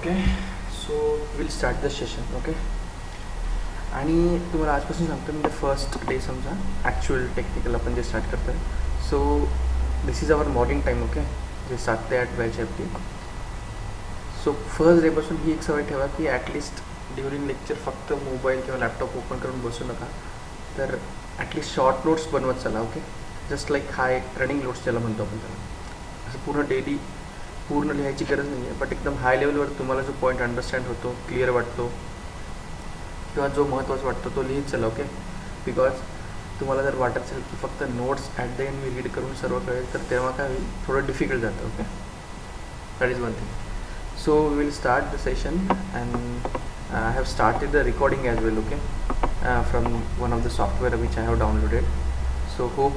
Okay so will start the session. Okay आणि तुम्हाला आजपासून सांगतो मी फर्स्ट डे समजा ॲक्च्युअल टेक्निकल आपण जे स्टार्ट करतो आहे. So this is our morning time. Okay जे 7 ते 8 बॅच आहे आपली. सो फर्स्ट डेपासून ही एक सवय ठेवा की ॲटलिस्ट ड्युरिंग लेक्चर फक्त मोबाईल किंवा लॅपटॉप ओपन करून बसू नका. तर ॲटलिस्ट शॉर्ट नोट्स बनवत चला. ओके जस्ट लाईक हाय रनिंग नोट्स ज्याला म्हणतो आपण त्याला. असं पूर्ण डेली पूर्ण लिहायची गरज नाही आहे, बट एकदम हाय लेवलवर तुम्हाला जो पॉईंट अंडरस्टँड होतो, क्लिअर वाटतो किंवा जो महत्त्वाचा वाटतो तो लिहित चला. ओके बिकॉज तुम्हाला जर वाटत असेल की फक्त notes at the and me read करून सर्व कळेल तर तेव्हा काय होईल, थोडं डिफिकल्ट जातं. Okay that is one thing. So we will start the session and I have started the recording as well. Okay from one of the software which I have downloaded. So hope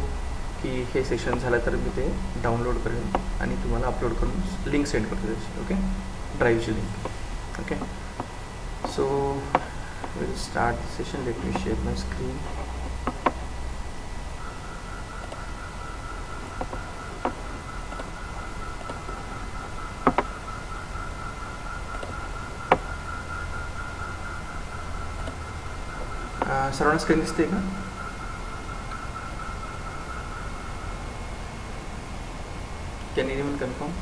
की हे session झालं तर मी ते download करेन आणि तुम्हाला upload करून link send करतो त्याची. ओके ड्राईव्हची link. Okay so will start the session. Let me share my screen. सर्वांना स्क्रीन दिसते का? Can anyone confirm?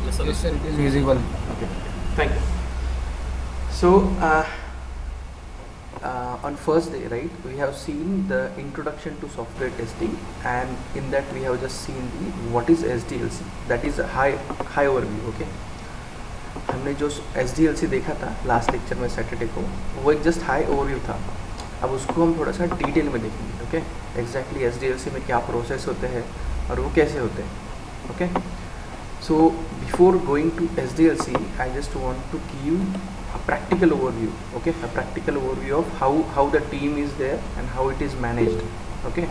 Yes, sir. Yes, sir, it is visible. Okay, thank you. So, on first day, right, we have seen the introduction to software testing, and in that we have just seen the what is SDLC. That is a high overview. Okay, हमने जो SDLC देखा था last lecture में Saturday को, वो एक just high overview था. अब उसको हम थोड़ा सा डिटेल में देखेंगे. ओके एग्जैक्टली SDLC में क्या प्रोसेस होते हैं और वो कैसे होते हैं. Okay so before going to SDLC I just want to give a practical overview. Okay, a practical overview of how the team is there and how it is managed. Okay,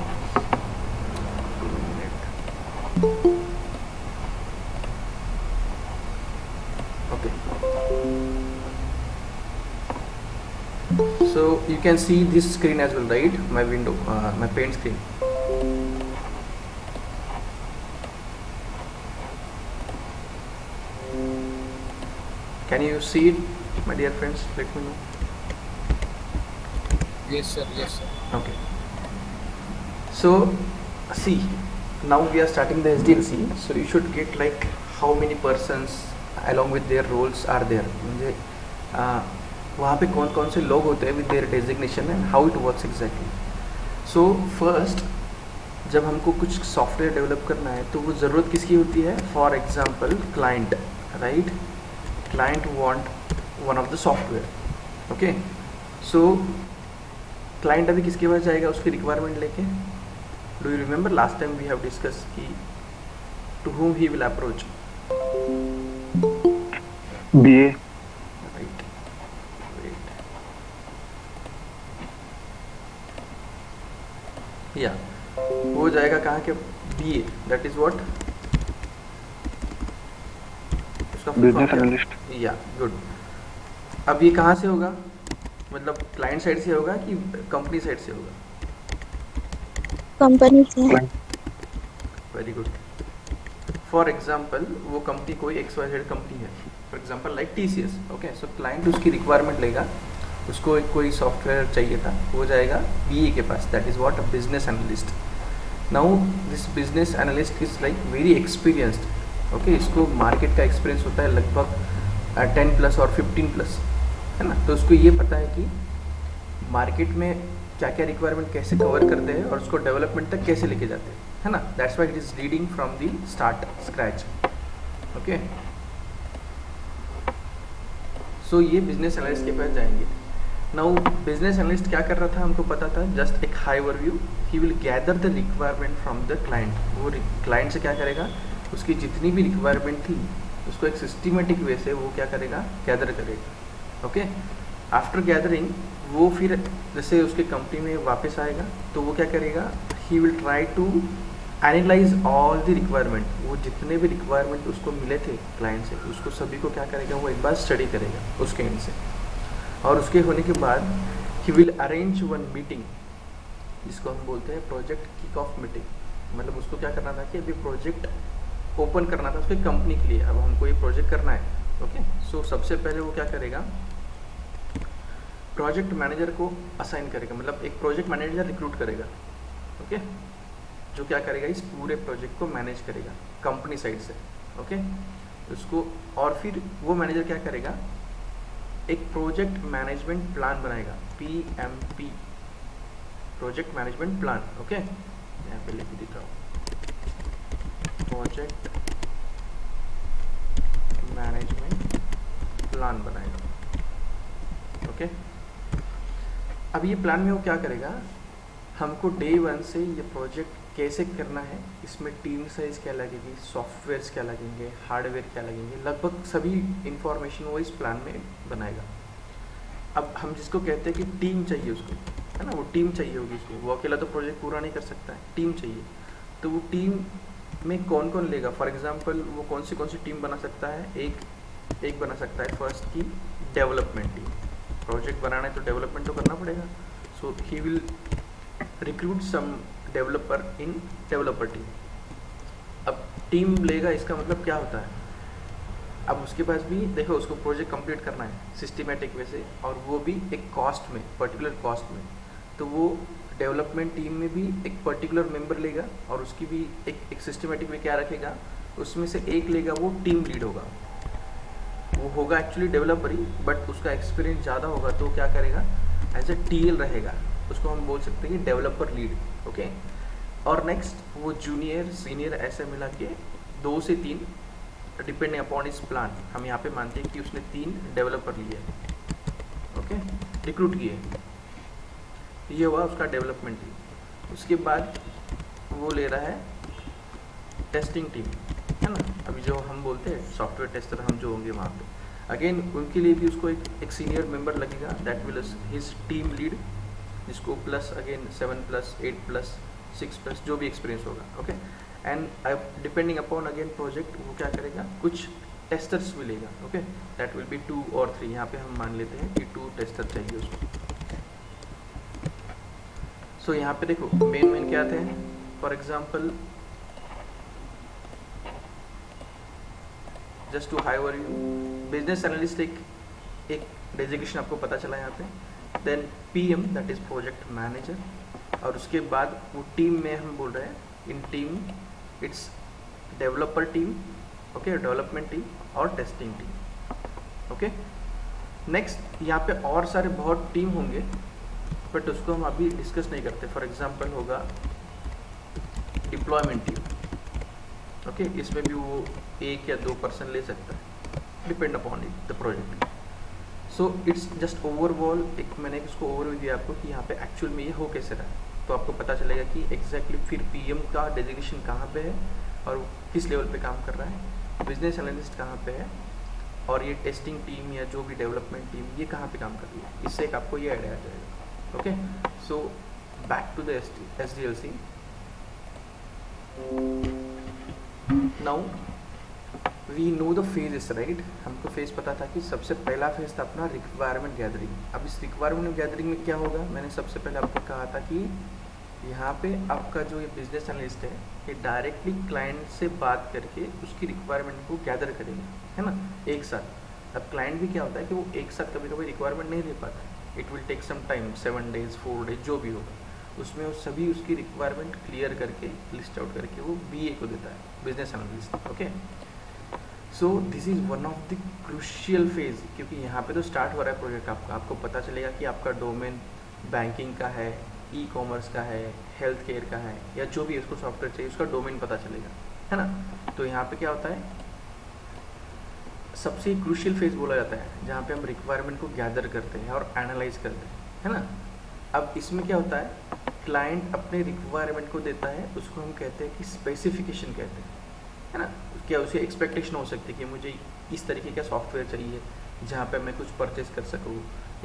okay, so you can see this screen as well, right? My window, my paint screen. Can you see it, my dear friends? Let me know. Yes, sir. Yes, sir. Okay. So, see, now we are starting the SDLC. So you should get like how many persons along with their roles are there. म्हणजे वहाँ पे कौन कौन से लोग होते हैं with their designation and how it works exactly. So first, जब हमको कुछ सॉफ्टवेयर डेवलप करना है तो वो ज़रूरत किसकी होती है? For example client, right? Client want one of the software. Okay so client अभी किसके पास जाएगा उसकी रिक्वायरमेंट लेके? Do you remember last time we have discuss कि to whom he will approach? BA. Right. Wait. Yeah. वो जाएगा कहाँ के? BA. That is what? उसका full form बिजनेस क्या? एनालिस्ट. या गुड. अब ये कहाँ से होगा? मतलब क्लाइंट साइड से होगा कि कंपनी साइड से होगा? कंपनी से. Very good. फॉर एग्जाम्पल वो कंपनी कोई XYZ कंपनी है, for example like TCS. Okay so client उसकी रिक्वायरमेंट लेगा, उसको एक कोई सॉफ्टवेयर चाहिए था, वो जाएगा BA के पास. That is what? A business analyst. Now this business analyst is like very experienced. Okay इसको मार्केट का एक्सपीरियंस होता है लगभग 10+ और 15+, है ना? तो उसको ये पता है कि मार्केट में क्या क्या रिक्वायरमेंट कैसे कवर करते हैं और उसको डेवलपमेंट तक कैसे लेके जाते हैं, है ना? That's why it is reading from the start scratch. Okay so ये बिजनेस एनालिस्ट के पास जाएंगे. नाउ बिजनेस एनालिस्ट क्या कर रहा था हमको पता था, जस्ट एक high overview. He will gather the requirement from the client. वो क्लाइंट से क्या करेगा, उसकी जितनी भी रिक्वायरमेंट थी उसको एक सिस्टमेटिक वे से वो क्या करेगा, गैदर करेगा. ओके आफ्टर गैदरिंग वो फिर जैसे उसके कंपनी में वापस आएगा तो वो क्या करेगा, he will try to analyse all the requirement. वो जितने भी रिक्वायरमेंट उसको मिले थे क्लाइंट से उसको सभी को क्या करेगा, वो एक बार स्टडी करेगा उसके एंड से. और उसके होने के बाद he will arrange one meeting जिसको हम बोलते हैं प्रोजेक्ट किक ऑफ मीटिंग. मतलब उसको क्या करना था कि अभी प्रोजेक्ट ओपन करना था उसको कंपनी के लिए। अब हमको ये प्रोजेक्ट करना है, ओके। सो सबसे पहले वो क्या करेगा, प्रोजेक्ट मैनेजर को असाइन करेगा, मतलब एक प्रोजेक्ट मैनेजर रिक्रूट करेगा, ओके, जो क्या करेगा, इस पूरे प्रोजेक्ट को मैनेज करेगा कंपनी साइड से, ओके। उसको और फिर वो मैनेजर क्या करेगा, एक प्रोजेक्ट मैनेजमेंट प्लान बनाएगा, PMP, project management plan, okay. यहाँ पे लिख देता हूँ, प्रोजेक्ट मैनेजमेंट प्लान बनाएगा, ओके। अब ये प्लान में वो क्या करेगा, हमको डे 1 से ये प्रोजेक्ट कैसे करना है, इसमें टीम साइज क्या लगेगी, सॉफ्टवेयर्स क्या लगेंगे, हार्डवेयर क्या लगेंगे, लगभग सभी इंफॉर्मेशन वो इस प्लान में बनाएगा। अब हम जिसको कहते हैं कि टीम चाहिए उसको, है ना, वो टीम चाहिए होगी उसको, वो अकेला तो प्रोजेक्ट पूरा नहीं कर सकता है, टीम चाहिए। तो वो टीम में कौन कौन लेगा, फॉर एग्जांपल वो कौन सी टीम बना सकता है, एक बना सकता है फर्स्ट की डेवलपमेंट टीम। प्रोजेक्ट बनाना है तो डेवलपमेंट तो करना पड़ेगा, so he will recruit some developer in developer team. अब टीम लेगा, इसका मतलब क्या होता है, अब उसके पास भी देखो उसको प्रोजेक्ट कंप्लीट करना है सिस्टमेटिक वे से, और वो भी एक कॉस्ट में, पर्टिकुलर कॉस्ट में। तो वो डेवलपमेंट टीम में भी एक पर्टिकुलर मेंबर लेगा, और उसकी भी एक सिस्टमेटिक वे क्या रखेगा, उसमें से एक लेगा वो टीम लीड होगा, वो होगा एक्चुअली डेवलपर ही, बट उसका एक्सपीरियंस ज़्यादा होगा, तो क्या करेगा, एज ए TL रहेगा, उसको हम बोल सकते हैं डेवलपर लीड, ओके। और नेक्स्ट वो जूनियर सीनियर ऐसे मिला के 2 से 3 डिपेंडिंग अपॉन इस प्लान, हम यहाँ पे मानते हैं कि उसने 3 डेवलपर लिए, ओके, रिक्रूट किए, ये हुआ उसका डेवलपमेंट टीम। उसके बाद वो ले रहा है टेस्टिंग टीम, है ना, अभी जो हम बोलते हैं सॉफ्टवेयर टेस्टर, हम जो होंगे वहाँ पे अगेन उनके लिए भी उसको एक सीनियर मेंबर लगेगा, that will his team lead, जिसको प्लस अगेन 7+, 8+, 6+ जो भी एक्सपीरियंस होगा, okay. And depending upon again project वो क्या करेगा, कुछ टेस्टर्स भी लेगा, ओके, दैट विल बी 2 और 3, यहाँ पे हम मान लेते हैं कि 2 टेस्टर चाहिए उसको। सो यहाँ पे देखो मेन क्या थे, for example just to high overview, business analyst एक डेजिग्नेशन आपको पता चला यहाँ पे, then PM that is project manager, और उसके बाद वो टीम में हम बोल रहे हैं, in team it's developer team, okay, development team और टेस्टिंग टीम, ओके। नेक्स्ट यहाँ पे और सारे बहुत टीम होंगे, बट उसको हम अभी डिस्कस नहीं करते। फॉर एग्जांपल होगा डिप्लॉयमेंट टीम, ओके, इसमें भी वो 1 या 2 पर्सन ले सकता है, depend upon the project. So it's just overall, एक मैंने इसको ओवरव्यू दिया आपको कि यहाँ पे एक्चुअल में ये हो कैसे रहा है, तो आपको पता चलेगा कि एग्जैक्टली फिर PM का डेजिग्नेशन कहाँ पे है और किस लेवल पे काम कर रहा है, बिजनेस एनालिस्ट कहाँ पे है, और ये टेस्टिंग टीम या जो भी डेवलपमेंट टीम ये कहाँ पे काम कर रही है, इससे एक आपको ये आइडिया आ जाएगा, okay. So back to the SDLC। Now we know the phases, right, हमको फेज पता था कि सबसे पहला फेज था अपना रिक्वायरमेंट गैदरिंग। अब इस रिक्वायरमेंट गैदरिंग में क्या होगा, मैंने सबसे पहले आपको कहा था कि यहाँ पे आपका जो ये बिजनेस एनालिस्ट है, ये डायरेक्टली क्लाइंट से बात करके उसकी रिक्वायरमेंट को गैदर करेगा, है ना, एक साथ। अब क्लाइंट भी क्या होता है कि वो एक साथ कभी कभी रिक्वायरमेंट नहीं दे पाता है, it will take some time, 7 days 4 days जो भी होगा, उसमें वो सभी उसकी रिक्वायरमेंट क्लियर करके लिस्ट आउट करके वो BA को देता है, business analyst, okay. So this is one of the crucial phase, क्योंकि यहाँ पे तो स्टार्ट हो रहा है प्रोजेक्ट आपका, आपको पता चलेगा कि आपका डोमेन बैंकिंग का है, ई-कॉमर्स का है, हेल्थ केयर का है, या जो भी उसको सॉफ्टवेयर चाहिए उसका डोमेन पता चलेगा, है ना। तो यहाँ पे क्या होता है, सबसे क्रूशियल फेज बोला जाता है जहाँ पे हम रिक्वायरमेंट को गैदर करते हैं और एनालाइज करते हैं, है ना। अब इसमें क्या होता है, क्लाइंट अपने रिक्वायरमेंट को देता है, उसको हम कहते हैं कि स्पेसिफिकेशन कहते हैं, है ना। क्या उसे एक्सपेक्टेशन हो सकती है कि मुझे इस तरीके का सॉफ्टवेयर चाहिए जहाँ पे मैं कुछ परचेज कर सकूँ,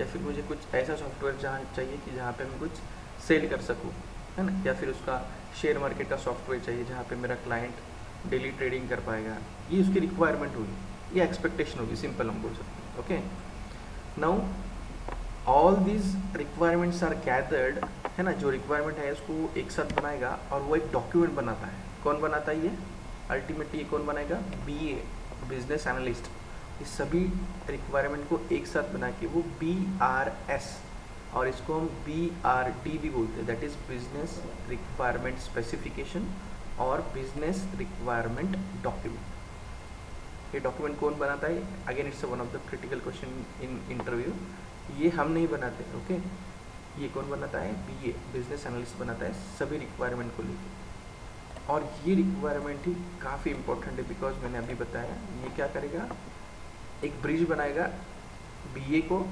या फिर मुझे कुछ ऐसा सॉफ्टवेयर जहाँ चाहिए कि जहाँ पे मैं कुछ सेल कर सकूँ, है ना, या फिर उसका शेयर मार्केट का सॉफ्टवेयर चाहिए जहाँ पे मेरा क्लाइंट डेली ट्रेडिंग कर पाएगा, ये उसकी रिक्वायरमेंट होगी, ये एक्सपेक्टेशन होगी, सिंपल हम बोल सकते हैं, okay. Now all these requirements are gathered, है ना, जो रिक्वायरमेंट है उसको एक साथ बनाएगा और वो एक डॉक्यूमेंट बनाता है। कौन बनाता है ये, अल्टीमेटली ये कौन बनाएगा, BA बिजनेस एनालिस्ट। ये सभी रिक्वायरमेंट को एक साथ बना के वो BRS, और इसको हम BRD भी बोलते हैं, that is business requirement specification और बिजनेस रिक्वायरमेंट डॉक्यूमेंट। ये डॉक्यूमेंट कौन बनाता है, again it's one of the critical question in interview. ये हम नहीं बनाते, ओके ये कौन बनाता है, BA बिजनेस एनालिस्ट बनाता है सभी रिक्वायरमेंट को लेकर। और ये रिक्वायरमेंट ही काफ़ी इंपॉर्टेंट है, बिकॉज मैंने अभी बताया ये क्या करेगा, एक ब्रिज बनाएगा BA को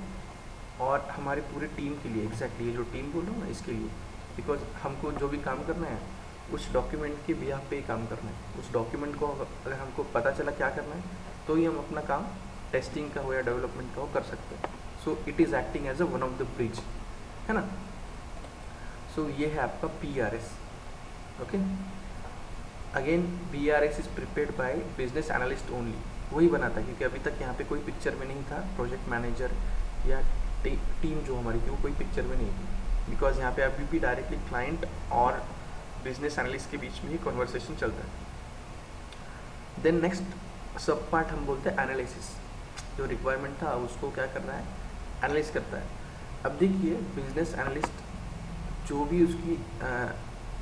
और हमारे पूरे टीम के लिए। एग्जैक्टली ये जो टीम बोल रहा हूँ ना, इसके लिए, बिकॉज हमको जो भी काम करना है उस डॉक्यूमेंट के बिहाफ पे ही काम करना है। उस डॉक्यूमेंट को अगर हमको पता चला क्या करना है तो ही हम अपना काम टेस्टिंग का हो या डेवलपमेंट का हो कर सकते हैं। So it is acting as a one of the bridge, है ना। सो ये है आपका PRS, okay. Again BRS is prepared by business analyst only, वही बनाता है, क्योंकि अभी तक यहाँ पे कोई पिक्चर में नहीं था, प्रोजेक्ट मैनेजर या टीम जो हमारी थी वो कोई पिक्चर में नहीं थी, बिकॉज यहाँ पे अभी भी डायरेक्टली क्लाइंट और बिजनेस एनालिस्ट के बीच में ही कॉन्वर्सेशन चलता है। देन नेक्स्ट सब पार्ट हम बोलते हैं एनालिसिस। जो रिक्वायरमेंट था उसको क्या कर रहा है, एनालिस करता है। अब देखिए बिजनेस एनालिस्ट जो भी उसकी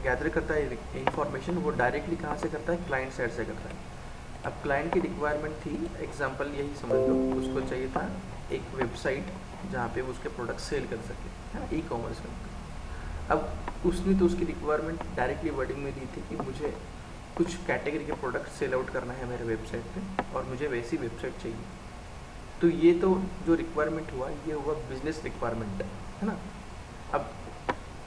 गैदर करता है इंफॉर्मेशन, वो डायरेक्टली कहाँ से करता है, क्लाइंट साइड से करता है। अब क्लाइंट की रिक्वायरमेंट थी, एग्जांपल यही समझ लो, उसको चाहिए था एक वेबसाइट जहाँ पे वो उसके प्रोडक्ट सेल कर सके, है ना, ई-कॉमर्स में। अब उसने तो उसकी रिक्वायरमेंट डायरेक्टली वर्डिंग में दी थी कि मुझे कुछ कैटेगरी के प्रोडक्ट सेल आउट करना है मेरे वेबसाइट पे और मुझे वैसी वेबसाइट चाहिए। तो ये तो जो रिक्वायरमेंट हुआ ये हुआ बिजनेस रिक्वायरमेंट, है ना। अब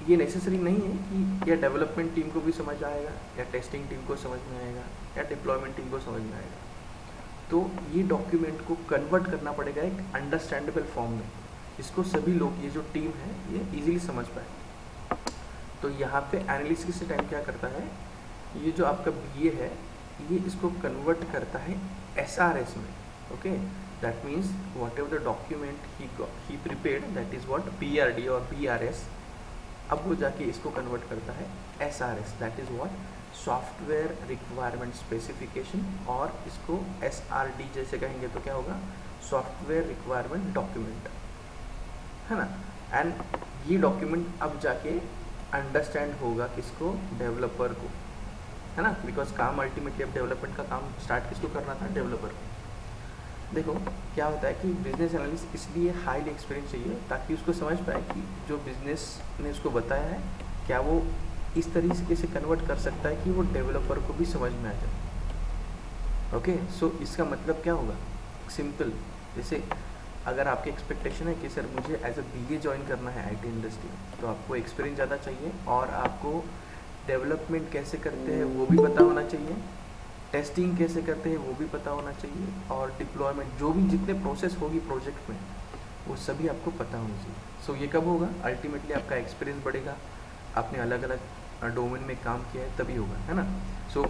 ये नेसेसरी नहीं है कि या डेवलपमेंट टीम को भी समझ आएगा या टेस्टिंग टीम को समझ में आएगा या डिप्लॉयमेंट टीम को समझ में आएगा। तो ये डॉक्यूमेंट को कन्वर्ट करना पड़ेगा एक अंडरस्टैंडेबल फॉर्म में, इसको सभी लोग, ये जो टीम है ये इजीली समझ पाए। तो यहाँ पे एनालिसिस के टाइम क्या करता है, ये जो आपका BA है ये इसको कन्वर्ट करता है SRS में, okay. That means what ever the document he prepared, that is what BRD और BRS, अब वो जाके इसको कन्वर्ट करता है SRS, that is what software requirement specification, और इसको SRD जैसे कहेंगे तो क्या होगा, सॉफ्टवेयर रिक्वायरमेंट डॉक्यूमेंट, है ना। एंड ये डॉक्यूमेंट अब जाके अंडरस्टैंड होगा किसको, डेवलपर को, है ना, बिकॉज काम अल्टीमेटली अब डेवलपमेंट का काम स्टार्ट किसको करना था, डेवलपर को। देखो क्या होता है कि बिजनेस एनालिस्ट इसलिए हाईली एक्सपीरियंस चाहिए ताकि उसको समझ पाए कि जो बिजनेस ने उसको बताया है क्या वो इस तरीके से कन्वर्ट कर सकता है कि वो डेवलपर को भी समझ में आ जाए, ओके। सो इसका मतलब क्या होगा, सिंपल, जैसे अगर आपकी एक्सपेक्टेशन है कि सर मुझे एज अ BA ज्वाइन करना है IT इंडस्ट्री में, तो आपको एक्सपीरियंस ज़्यादा चाहिए और आपको डेवलपमेंट कैसे करते हैं वो भी पता होना चाहिए, टेस्टिंग कैसे करते हैं वो भी पता होना चाहिए, और डिप्लॉयमेंट जो भी जितने प्रोसेस होगी प्रोजेक्ट में वो सभी आपको पता होना चाहिए। सो ये कब होगा, अल्टीमेटली आपका एक्सपीरियंस बढ़ेगा, आपने अलग अलग डोमेन में काम किया है तभी होगा, है ना। सो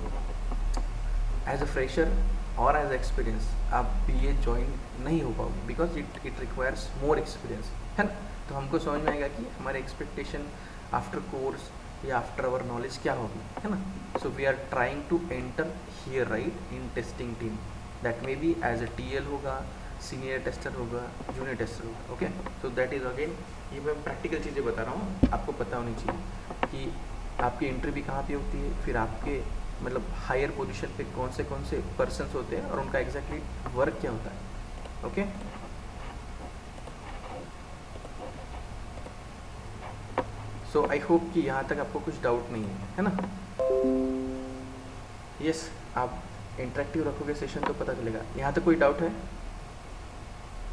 एज अ फ्रेशर और एज एक्सपीरियंस आप BA ज्वाइन नहीं हो पाओगे, because it requires more experience, है ना। तो हमको समझ में आएगा कि हमारे एक्सपेक्टेशन आफ्टर कोर्स या आफ्टर आवर नॉलेज क्या होगी, है ना। So we are trying to enter here right in testing team, that may be as a TL होगा, सीनियर टेस्टर होगा, जूनियर टेस्टर होगा, ओके। तो दैट इज़ अगेन, ये मैं प्रैक्टिकल चीज़ें बता रहा हूँ, आपको पता होनी चाहिए कि आपकी एंट्री भी कहाँ पे होती है, फिर आपके मतलब हायर पोजीशन पे कौन से पर्सन्स होते हैं और उनका एग्जैक्टली वर्क क्या होता है, ओके। सो आई होप कि यहाँ तक आपको कुछ डाउट नहीं है ना। यस, आप इंटरेक्टिव रखोगे सेशन तो पता चलेगा। यहाँ तक कोई डाउट है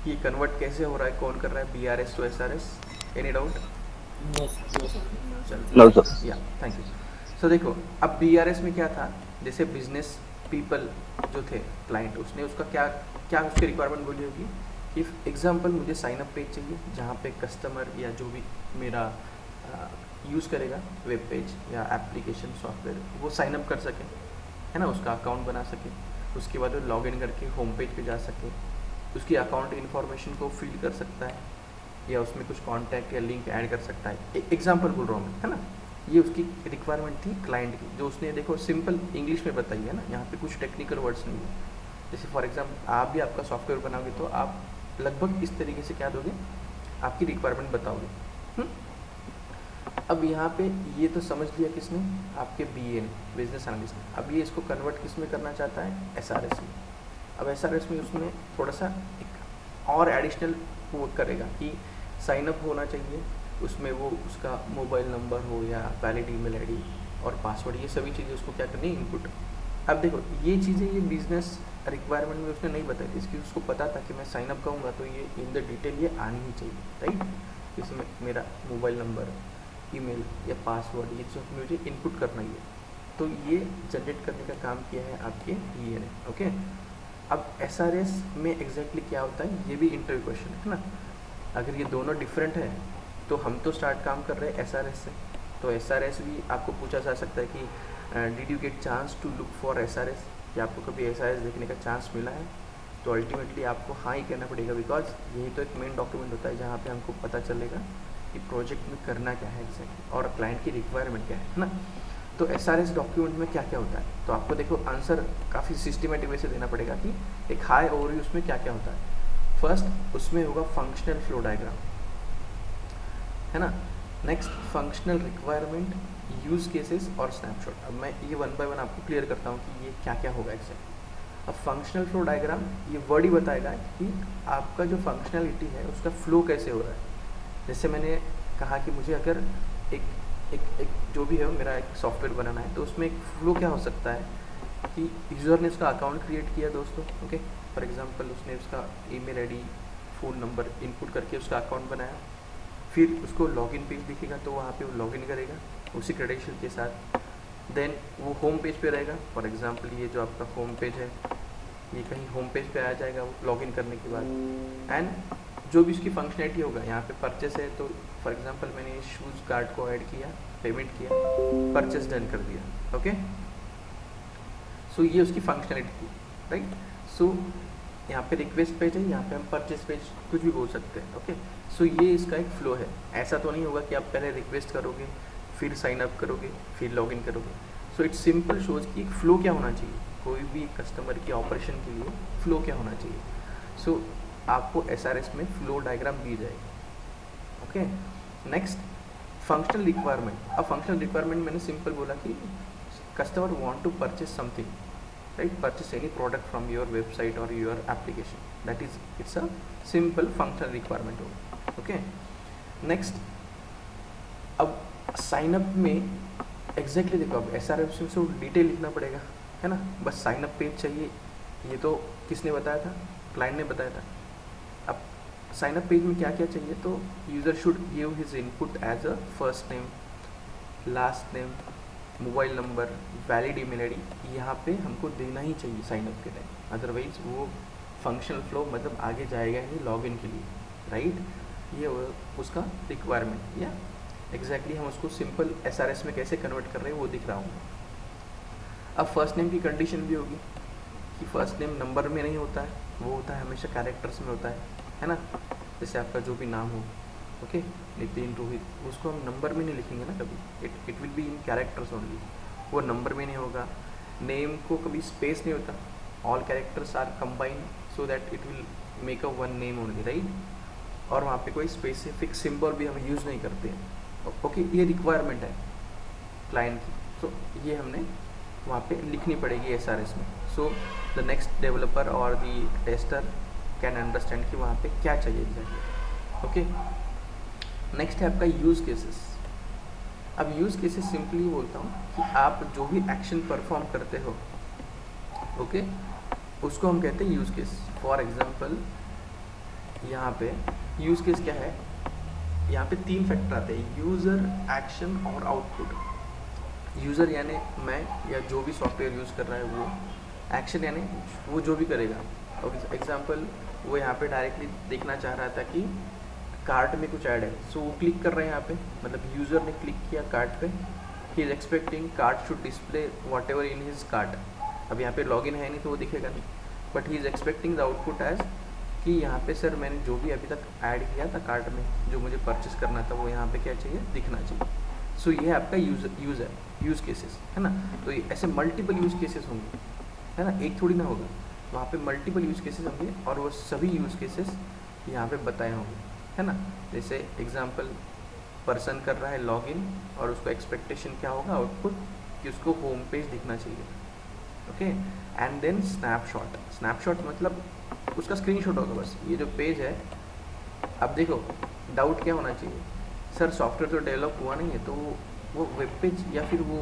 कि कन्वर्ट कैसे हो रहा है, कौन कर रहा है BRS to SRS, any doubt? No, sir. या थैंक यू। सो देखो अब BRS में क्या था, जैसे बिजनेस पीपल जो थे क्लाइंट, उसने उसका क्या उसकी रिक्वायरमेंट बोली होगी कि एग्जांपल मुझे साइन अप पेज चाहिए जहाँ पे कस्टमर या जो भी मेरा यूज़ करेगा वेब पेज या एप्लीकेशन सॉफ्टवेयर वो साइन अप कर सके, है ना, उसका अकाउंट बना सके, उसके बाद वो लॉग इन करके होम पेज पे जा सके, उसकी अकाउंट इन्फॉर्मेशन को फिल कर सकता है या उसमें कुछ कॉन्टैक्ट या लिंक ऐड कर सकता है। एग्जांपल बोल रहा हूँ मैं, है ना। ये उसकी रिक्वायरमेंट थी क्लाइंट की, जो उसने देखो सिंपल इंग्लिश में बताई है ना, यहाँ पे कुछ टेक्निकल वर्ड्स नहीं है। जैसे फॉर एग्जाम्पल आप भी आपका सॉफ्टवेयर बनाओगे तो आप लगभग इस तरीके से क्या दोगे, आपकी रिक्वायरमेंट बताओगे। अब यहाँ पे ये तो समझ लिया किसने, आपके बीए ने, बिजनेस एनालिस्ट ने। अब ये इसको कन्वर्ट किस में करना चाहता है, एसआरएस में। अब एसआरएस में उसमें थोड़ा सा एक और एडिशनल वो करेगा कि साइन अप होना चाहिए, उसमें वो उसका मोबाइल नंबर हो या वैलिड ईमेल आईडी और पासवर्ड, ये सभी चीज़ें उसको क्या करनी है, इनपुट। अब देखो ये चीज़ें ये बिजनेस रिक्वायरमेंट में उसने नहीं बताई थी, इसकी उसको पता था कि मैं साइन अप करूँगा तो ये इन द डिटेल ये आनी ही चाहिए, राइट। इसमें मेरा मोबाइल नंबर, ईमेल या पासवर्ड, ये सब मुझे इनपुट करना ही है। तो ये जनरेट करने का काम किया है आपके ये ने, ओके। अब एसआरएस में एग्जैक्टली क्या होता है, ये भी इंटरव्यू क्वेश्चन है ना। अगर ये दोनों डिफरेंट है तो हम तो स्टार्ट काम कर रहे हैं एसआरएस से, तो एसआरएस भी आपको पूछा जा सकता है कि did you get chance to look for SRS, कि आपको कभी एसआरएस देखने का चांस मिला है। तो अल्टीमेटली आपको हाँ ही कहना पड़ेगा, बिकॉज यही तो एक मेन डॉक्यूमेंट होता है जहाँ पे हमको पता चलेगा कि प्रोजेक्ट में करना क्या है एग्जैक्टली और क्लाइंट की रिक्वायरमेंट क्या है ना। तो एसआरएस डॉक्यूमेंट में क्या क्या होता है, तो आपको देखो आंसर काफ़ी सिस्टमेटिक वे से देना पड़ेगा कि एक हाई ओवरव्यू उसमें क्या क्या होता है। फर्स्ट उसमें होगा फंक्शनल फ्लो डायग्राम, है ना। Next functional requirement, use cases और स्नैपशॉट। अब मैं ये वन बाय वन आपको क्लियर करता हूँ कि ये क्या क्या होगा एग्जैक्टली। अब फंक्शनल फ्लो डायग्राम ये वर्ड ही बताएगा कि आपका जो फंक्शनलिटी है उसका फ्लो कैसे हो रहा है। जैसे मैंने कहा कि मुझे अगर एक एक एक जो भी है मेरा एक सॉफ्टवेयर बनाना है, तो उसमें एक फ्लो क्या हो सकता है कि यूज़र ने उसका अकाउंट क्रिएट किया दोस्तों, ओके। फॉर एग्जांपल उसने उसका email ID, phone number input करके उसका अकाउंट बनाया, फिर उसको लॉगिन पेज दिखेगा तो वहाँ पे वो लॉगिन करेगा उसी क्रेडेंशियल के साथ। देन वो होम पेज पे रहेगा, फॉर एग्जांपल ये जो आपका होम पेज है ये कहीं होम पेज पे आ जाएगा वो लॉगिन करने के बाद। एंड जो भी उसकी फंक्शनलिटी होगा, यहाँ पे परचेस है तो फॉर एग्जांपल मैंने शूज़ कार्ड को ऐड किया, पेमेंट किया, परचेस डन कर दिया, ओके। सो ये उसकी फंक्शनलिटी थी, राइट। सो यहाँ पे रिक्वेस्ट पेज है, यहाँ पे हम परचेस पेज कुछ भी बोल सकते हैं, ओके। सो ये इसका एक फ्लो है। ऐसा तो नहीं होगा कि आप पहले रिक्वेस्ट करोगे, फिर साइन अप करोगे, फिर लॉगिन करोगे। सो इट्स सिंपल शोज कि एक फ्लो क्या होना चाहिए, कोई भी कस्टमर की ऑपरेशन के लिए फ्लो क्या होना चाहिए। सो आपको एसआरएस में फ्लो डायग्राम दी जाएगी, ओके। Next functional requirement. अब फंक्शनल रिक्वायरमेंट मैंने सिंपल बोला कि customer want to purchase something, right, purchase any product from your website और your application, that is it's a simple functional requirement होगा, okay. Next अब sign up में exactly देखो, अब एसआरएस में से डिटेल लिखना पड़ेगा, है ना। बस साइन अप पेज चाहिए, ये तो किसने बताया था, क्लाइंट ने बताया था। अब साइन अप पेज में क्या क्या चाहिए, तो user should give his input as a first name, last name, mobile number, valid email ID, यहाँ पे हमको देना ही चाहिए साइन अप के टाइम, अदरवाइज वो फंक्शनल फ्लो मतलब आगे जाएगा ही लॉगिन के लिए, राइट। ये उसका रिक्वायरमेंट या एग्जैक्टली हम उसको सिंपल एसआरएस में कैसे कन्वर्ट कर रहे हैं वो दिख रहा हूँ। अब फर्स्ट नेम की कंडीशन भी होगी कि फर्स्ट नेम नंबर में नहीं होता है, वो होता है हमेशा कैरेक्टर्स में होता है ना। जैसे आपका जो भी नाम हो, ओके, नितिन, रोहित, उसको हम नंबर में नहीं लिखेंगे ना कभी, it will be in characters only, वो नंबर में नहीं होगा। नेम को कभी स्पेस नहीं होता, all characters are combined so that it will make a one name only, right. और वहाँ पे कोई स्पेसिफिक सिंबल भी हम यूज़ नहीं करते हैं, ओके। ये रिक्वायरमेंट है क्लाइंट की, तो ये हमने वहाँ पे लिखनी पड़ेगी एसआरएस में। सो द नेक्स्ट डेवलपर और द टेस्टर कैन अंडरस्टैंड कि वहाँ पे क्या चाहिए एग्जैक्टली, ओके। नेक्स्ट है आपका यूज़ केसेस। अब यूज़ केसेस सिंपली बोलता हूँ कि आप जो भी एक्शन परफॉर्म करते हो, ओके, उसको हम कहते हैं यूज़ केस। फॉर एग्जांपल यहाँ पे यूज़ केस क्या है, यहाँ पे 3 फैक्टर आते हैं, यूज़र, एक्शन और आउटपुट। यूज़र यानी मैं या जो भी सॉफ्टवेयर यूज़ कर रहा है वो, एक्शन यानी वो जो भी करेगा। और एग्जांपल वो यहाँ पे डायरेक्टली देखना चाह रहा था कि कार्ट में कुछ ऐड है, सो वो क्लिक कर रहे हैं यहाँ पे, मतलब यूज़र ने क्लिक किया कार्ट पे, ही is expecting cart should display what ever in his cart. अब यहाँ पे लॉगिन है नहीं तो वो दिखेगा नहीं, but he is expecting the output as कि यहाँ पे सर मैंने जो भी अभी तक ऐड किया था कार्ट में, जो मुझे परचेस करना था, वो यहाँ पे क्या चाहिए, दिखना चाहिए। सो ये है आपका यूज़ केसेस, है ना। तो ये ऐसे मल्टीपल यूज़ केसेस होंगे, है ना, एक थोड़ी ना होगा, वहाँ पे मल्टीपल यूज़ केसेस होंगे और वो सभी यूज़ केसेस यहाँ पे बताए होंगे, है ना। जैसे एग्जांपल, पर्सन कर रहा है लॉगिन और उसको एक्सपेक्टेशन क्या होगा आउटपुट, कि उसको होम पेज दिखना चाहिए, ओके। एंड देन स्नैपशॉट मतलब उसका स्क्रीनशॉट होगा बस, ये जो पेज है। अब देखो डाउट क्या होना चाहिए, सर सॉफ्टवेयर तो डेवलप हुआ नहीं है, तो वो वेब पेज या फिर वो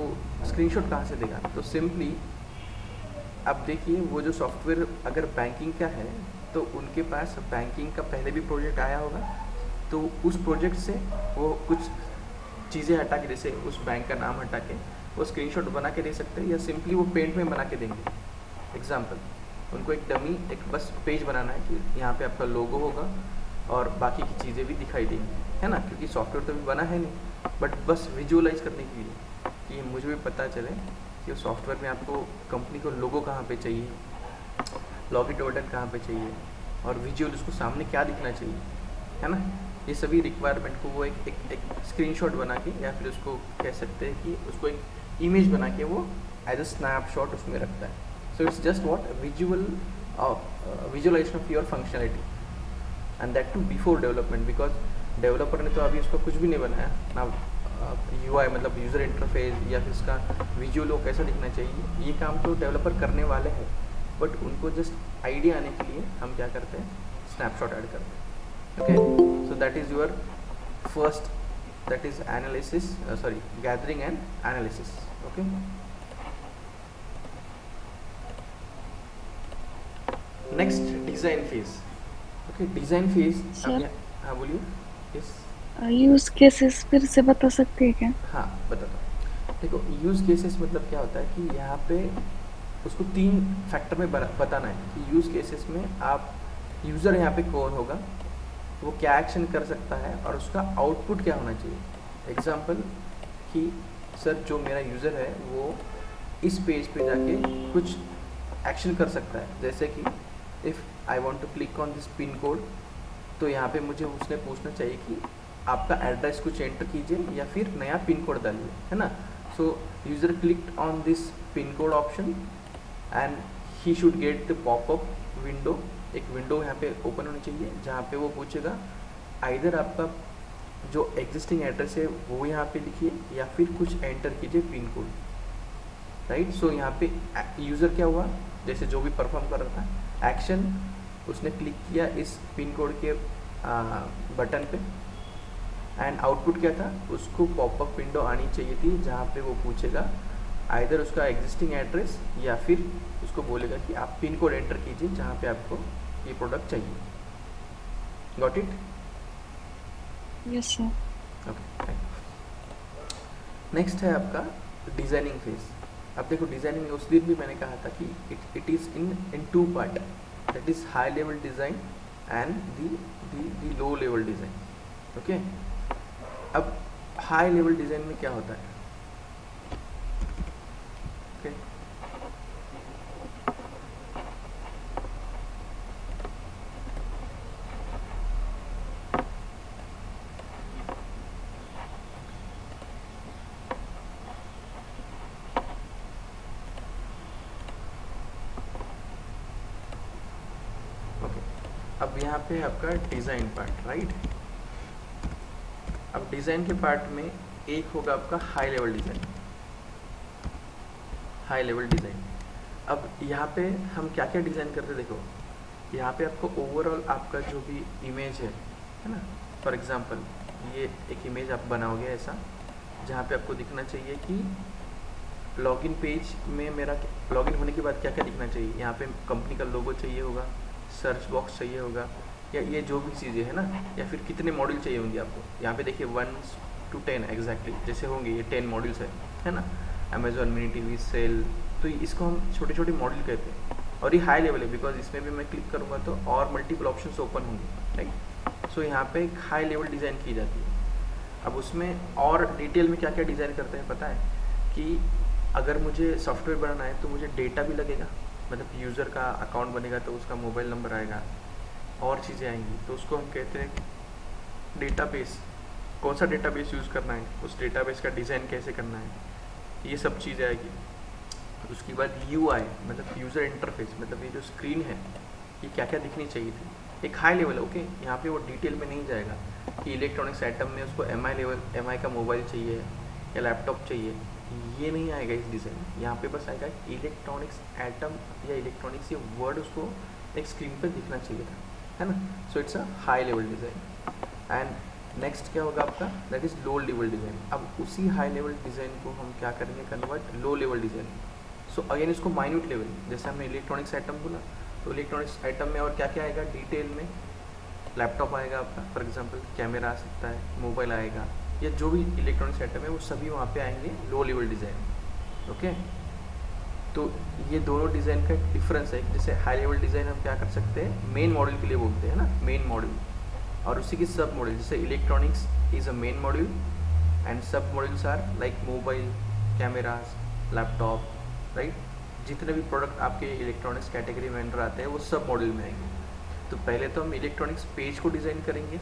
स्क्रीनशॉट कहाँ से देगा। तो सिंपली अब देखिए, वो जो सॉफ्टवेयर अगर बैंकिंग का है तो उनके पास बैंकिंग का पहले भी प्रोजेक्ट आया होगा, तो उस प्रोजेक्ट से वो कुछ चीज़ें हटा के, जैसे उस बैंक का नाम हटा के वो स्क्रीनशॉट बना के दे सकते हैं, या सिंपली वो पेंट में बना के देंगे। एग्जाम्पल, उनको एक डमी एक बस पेज बनाना है कि यहाँ पे आपका लोगो होगा और बाकी की चीज़ें भी दिखाई देंगी, है ना, क्योंकि सॉफ्टवेयर तो भी बना है नहीं, बट बस विजुअलाइज करने के लिए कि मुझे भी पता चले कि उस सॉफ्टवेयर में आपको कंपनी को लोगो कहाँ पे चाहिए, लॉगिन बटन कहाँ पे चाहिए, और विजुअल उसको सामने क्या दिखना चाहिए, है ना। ये सभी रिक्वायरमेंट को वो एक स्क्रीनशॉट बना के, या फिर उसको कह सकते हैं कि उसको एक इमेज बना के वो एज अ स्नैपशॉट उसमें रखता है। So it's just what visualisation of your functionality, and that too before development, because developer ने तो अभी उसको कुछ भी नहीं बनाया ना, यूआई मतलब यूज़र इंटरफेस या फिर उसका विजुअल वो कैसा दिखना चाहिए, ये काम तो डेवलपर करने वाले हैं, बट उनको जस्ट आइडिया आने के लिए हम क्या करते हैं, स्नैपशॉट ऐड करते हैं, okay. So that is your first, that is analysis, gathering and analysis, okay. Next design phase, okay. Design phase, हाँ बोलिए, यस। यूज केसेस फिर से बता सकते हैं क्या? हाँ बताता हूँ। देखो यूज़ केसेस मतलब क्या होता है कि यहाँ पे उसको 3 फैक्टर में बताना है कि यूज़ केसेस में आप यूज़र यहाँ पे कौन होगा, वो क्या एक्शन कर सकता है और उसका आउटपुट क्या होना चाहिए। एग्जांपल कि सर जो मेरा यूज़र है वो इस पेज पे जाके कुछ एक्शन कर सकता है, जैसे कि if I want to click on this pin code, तो यहाँ पे मुझे उसने पूछना चाहिए कि आपका एड्रेस कुछ एंटर कीजिए या फिर नया पिन कोड डालिए, है ना। सो user clicked on this pin code option and he should get the popup window, एक विंडो यहाँ पे ओपन होनी चाहिए जहाँ पे वो पूछेगा आइदर आपका जो एग्जिस्टिंग एड्रेस है वो यहाँ पे लिखिए या फिर कुछ एंटर कीजिए पिन कोड, राइट। सो यहाँ पे यूज़र क्या हुआ, जैसे जो भी परफॉर्म कर रहा था एक्शन, उसने क्लिक किया इस पिन कोड के बटन पे, एंड आउटपुट क्या था, उसको पॉपअप विंडो आनी चाहिए थी जहाँ पे वो पूछेगा आइदर उसका एग्जिस्टिंग एड्रेस या फिर उसको बोलेगा कि आप पिन कोड एंटर कीजिए जहाँ पे आपको ये प्रोडक्ट चाहिए। Got it? Yes sir. Okay. Next है आपका डिज़ाइनिंग फेज। अब देखो डिज़ाइनिंग उस दिन भी मैंने कहा था कि it is in 2 part, that is high level design and the low level design, okay. अब हाई लेवल डिज़ाइन में क्या होता है, ओके। अब यहाँ पे आपका डिज़ाइन पार्ट, राइट। अब डिज़ाइन के पार्ट में एक होगा आपका high level design, high level design. अब यहाँ पे हम क्या क्या डिज़ाइन करते हैं, देखो यहाँ पे आपको ओवरऑल आपका जो भी इमेज है ना, फॉर एग्जांपल ये एक इमेज आप बनाओगे ऐसा जहाँ पे आपको दिखना चाहिए कि लॉगिन पेज में मेरा लॉगिन होने के बाद क्या क्या दिखना चाहिए। यहाँ पे कंपनी का लोगो चाहिए होगा, सर्च बॉक्स चाहिए होगा, या ये जो भी चीज़ें है ना, या फिर कितने मॉड्यूल चाहिए होंगे आपको। यहाँ पे देखिए 1 to 10 एग्जैक्टली जैसे होंगे, ये 10 मॉड्यूल्स है ना। अमेजॉन मिनी टीवी सेल, तो इसको हम छोटे छोटे मॉड्यूल कहते हैं, और ये हाई लेवल है बिकॉज इसमें भी मैं क्लिक करूँगा तो और मल्टीपल ऑप्शन ओपन होंगे, राइट। सो यहाँ पे एक हाई लेवल डिज़ाइन की जाती है। अब उसमें और डिटेल में क्या क्या डिज़ाइन करते हैं पता है कि अगर मुझे सॉफ्टवेयर बनाना है तो मुझे डेटा भी लगेगा, मतलब यूज़र का अकाउंट बनेगा तो उसका मोबाइल नंबर आएगा और चीज़ें आएंगी, तो उसको हम कहते हैं डेटाबेस कौन सा डेटाबेस यूज़ करना है, उस डेटाबेस का डिज़ाइन कैसे करना है, ये सब चीज़ आएगी। उसके बाद UI मतलब यूज़र इंटरफेस, मतलब ये जो स्क्रीन है ये क्या क्या दिखनी चाहिए थी, एक हाई लेवल। ओके, यहाँ पे वो डिटेल में नहीं जाएगा कि इलेक्ट्रॉनिक्स आइटम में उसको MI का मोबाइल चाहिए या लैपटॉप चाहिए, ये नहीं आएगा इस डिज़ाइन में। यहाँ पे बस आएगा इलेक्ट्रॉनिक्स आइटम या इलेक्ट्रॉनिक्स, ये वर्ड उसको एक स्क्रीन पर दिखना चाहिए था, है ना। So it's a high level design. And next क्या होगा आपका, that is low level design. अब उसी हाई लेवल डिज़ाइन को हम क्या करेंगे, convert low level design. So again इसको माइन्यूट लेवल, जैसे हमने इलेक्ट्रॉनिक्स आइटम बोला, तो इलेक्ट्रॉनिक्स आइटम में और क्या क्या आएगा डिटेल में, लैपटॉप आएगा आपका, फॉर एग्जांपल कैमरा आ सकता है, मोबाइल आएगा, या जो भी इलेक्ट्रॉनिक्स आइटम है वो सभी वहाँ पे आएंगे लो लेवल डिज़ाइन। ओके, तो ये दोनों डिज़ाइन का डिफरेंस है। जैसे हाई लेवल डिज़ाइन हम क्या कर सकते हैं, मेन मॉड्यूल के लिए बोलते हैं ना, मेन मॉड्यूल, और उसी की सब मॉड्यूल, जैसे electronics is a main module and sub modules are like mobile, cameras, laptop, right. जितने भी प्रोडक्ट आपके इलेक्ट्रॉनिक्स कैटेगरी में अंडर आते हैं वो सब मॉड्यूल में आएंगे। तो पहले तो हम इलेक्ट्रॉनिक्स पेज को डिज़ाइन करेंगे,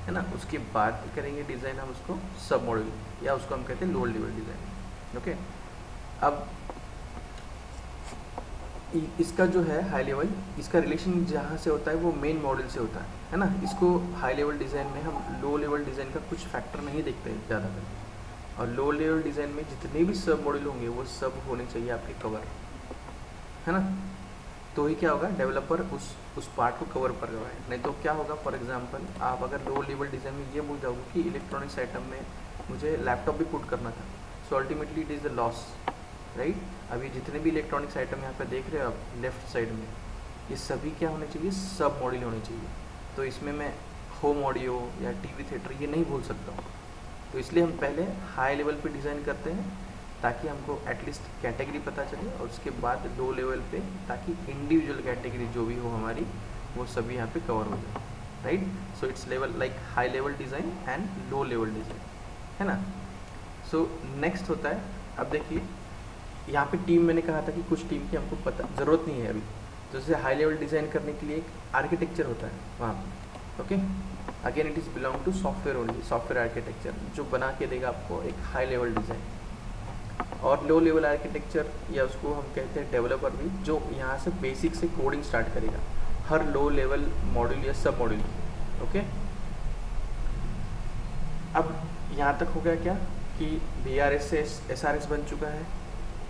है ना, उसके बाद करेंगे डिज़ाइन हम उसको सब मॉड्यूल, या उसको हम कहते हैं लो लेवल डिज़ाइन। ओके, अब इसका जो है हाई लेवल, इसका रिलेशन जहाँ से होता है वो मेन मॉड्यूल से होता है ना। इसको हाई लेवल डिज़ाइन में हम लो लेवल डिज़ाइन का कुछ फैक्टर नहीं देखते हैं ज़्यादातर, और लो लेवल डिज़ाइन में जितने भी सब मॉड्यूल होंगे वो सब होने चाहिए आपके कवर, है ना। तो ही क्या होगा, डेवलपर उस पार्ट को कवर कर रहा है। नहीं तो क्या होगा, फॉर एग्जांपल आप अगर लो लेवल डिज़ाइन में ये बोल जाओगे कि इलेक्ट्रॉनिक्स आइटम में मुझे लैपटॉप भी पुट करना था, so ultimately it is the loss, right. अभी जितने भी इलेक्ट्रॉनिक्स आइटम यहाँ पे देख रहे हो आप लेफ्ट साइड में, ये सभी क्या होने चाहिए, सब मॉड्यूल होने चाहिए। तो इसमें मैं होम ऑडियो या टीवी थिएटर ये नहीं बोल सकता हूँ। तो इसलिए हम पहले हाई लेवल पे डिज़ाइन करते हैं ताकि हमको एटलीस्ट कैटेगरी पता चले, और उसके बाद लो लेवल पे ताकि इंडिविजुअल कैटेगरी जो भी हो हमारी वो सभी यहाँ पे कवर हो जाए, right. So it's level like high level design and low level design, है ना। सो नेक्स्ट होता है, अब देखिए यहाँ पे टीम, मैंने कहा था कि कुछ टीम की हमको पता ज़रूरत नहीं है अभी। तो जैसे हाई लेवल डिज़ाइन करने के लिए एक आर्किटेक्चर होता है वहाँ पे। Okay, again it is belong to software only, software architecture जो बना के देगा आपको एक हाई लेवल डिज़ाइन। और लो लेवल आर्किटेक्चर, या उसको हम कहते हैं डेवलपर भी, जो यहाँ से बेसिक से कोडिंग स्टार्ट करेगा हर लो लेवल मॉड्यूल या सब मॉड्यूल। ओके, अब यहाँ तक हो गया क्या कि VRS से SRS बन चुका है।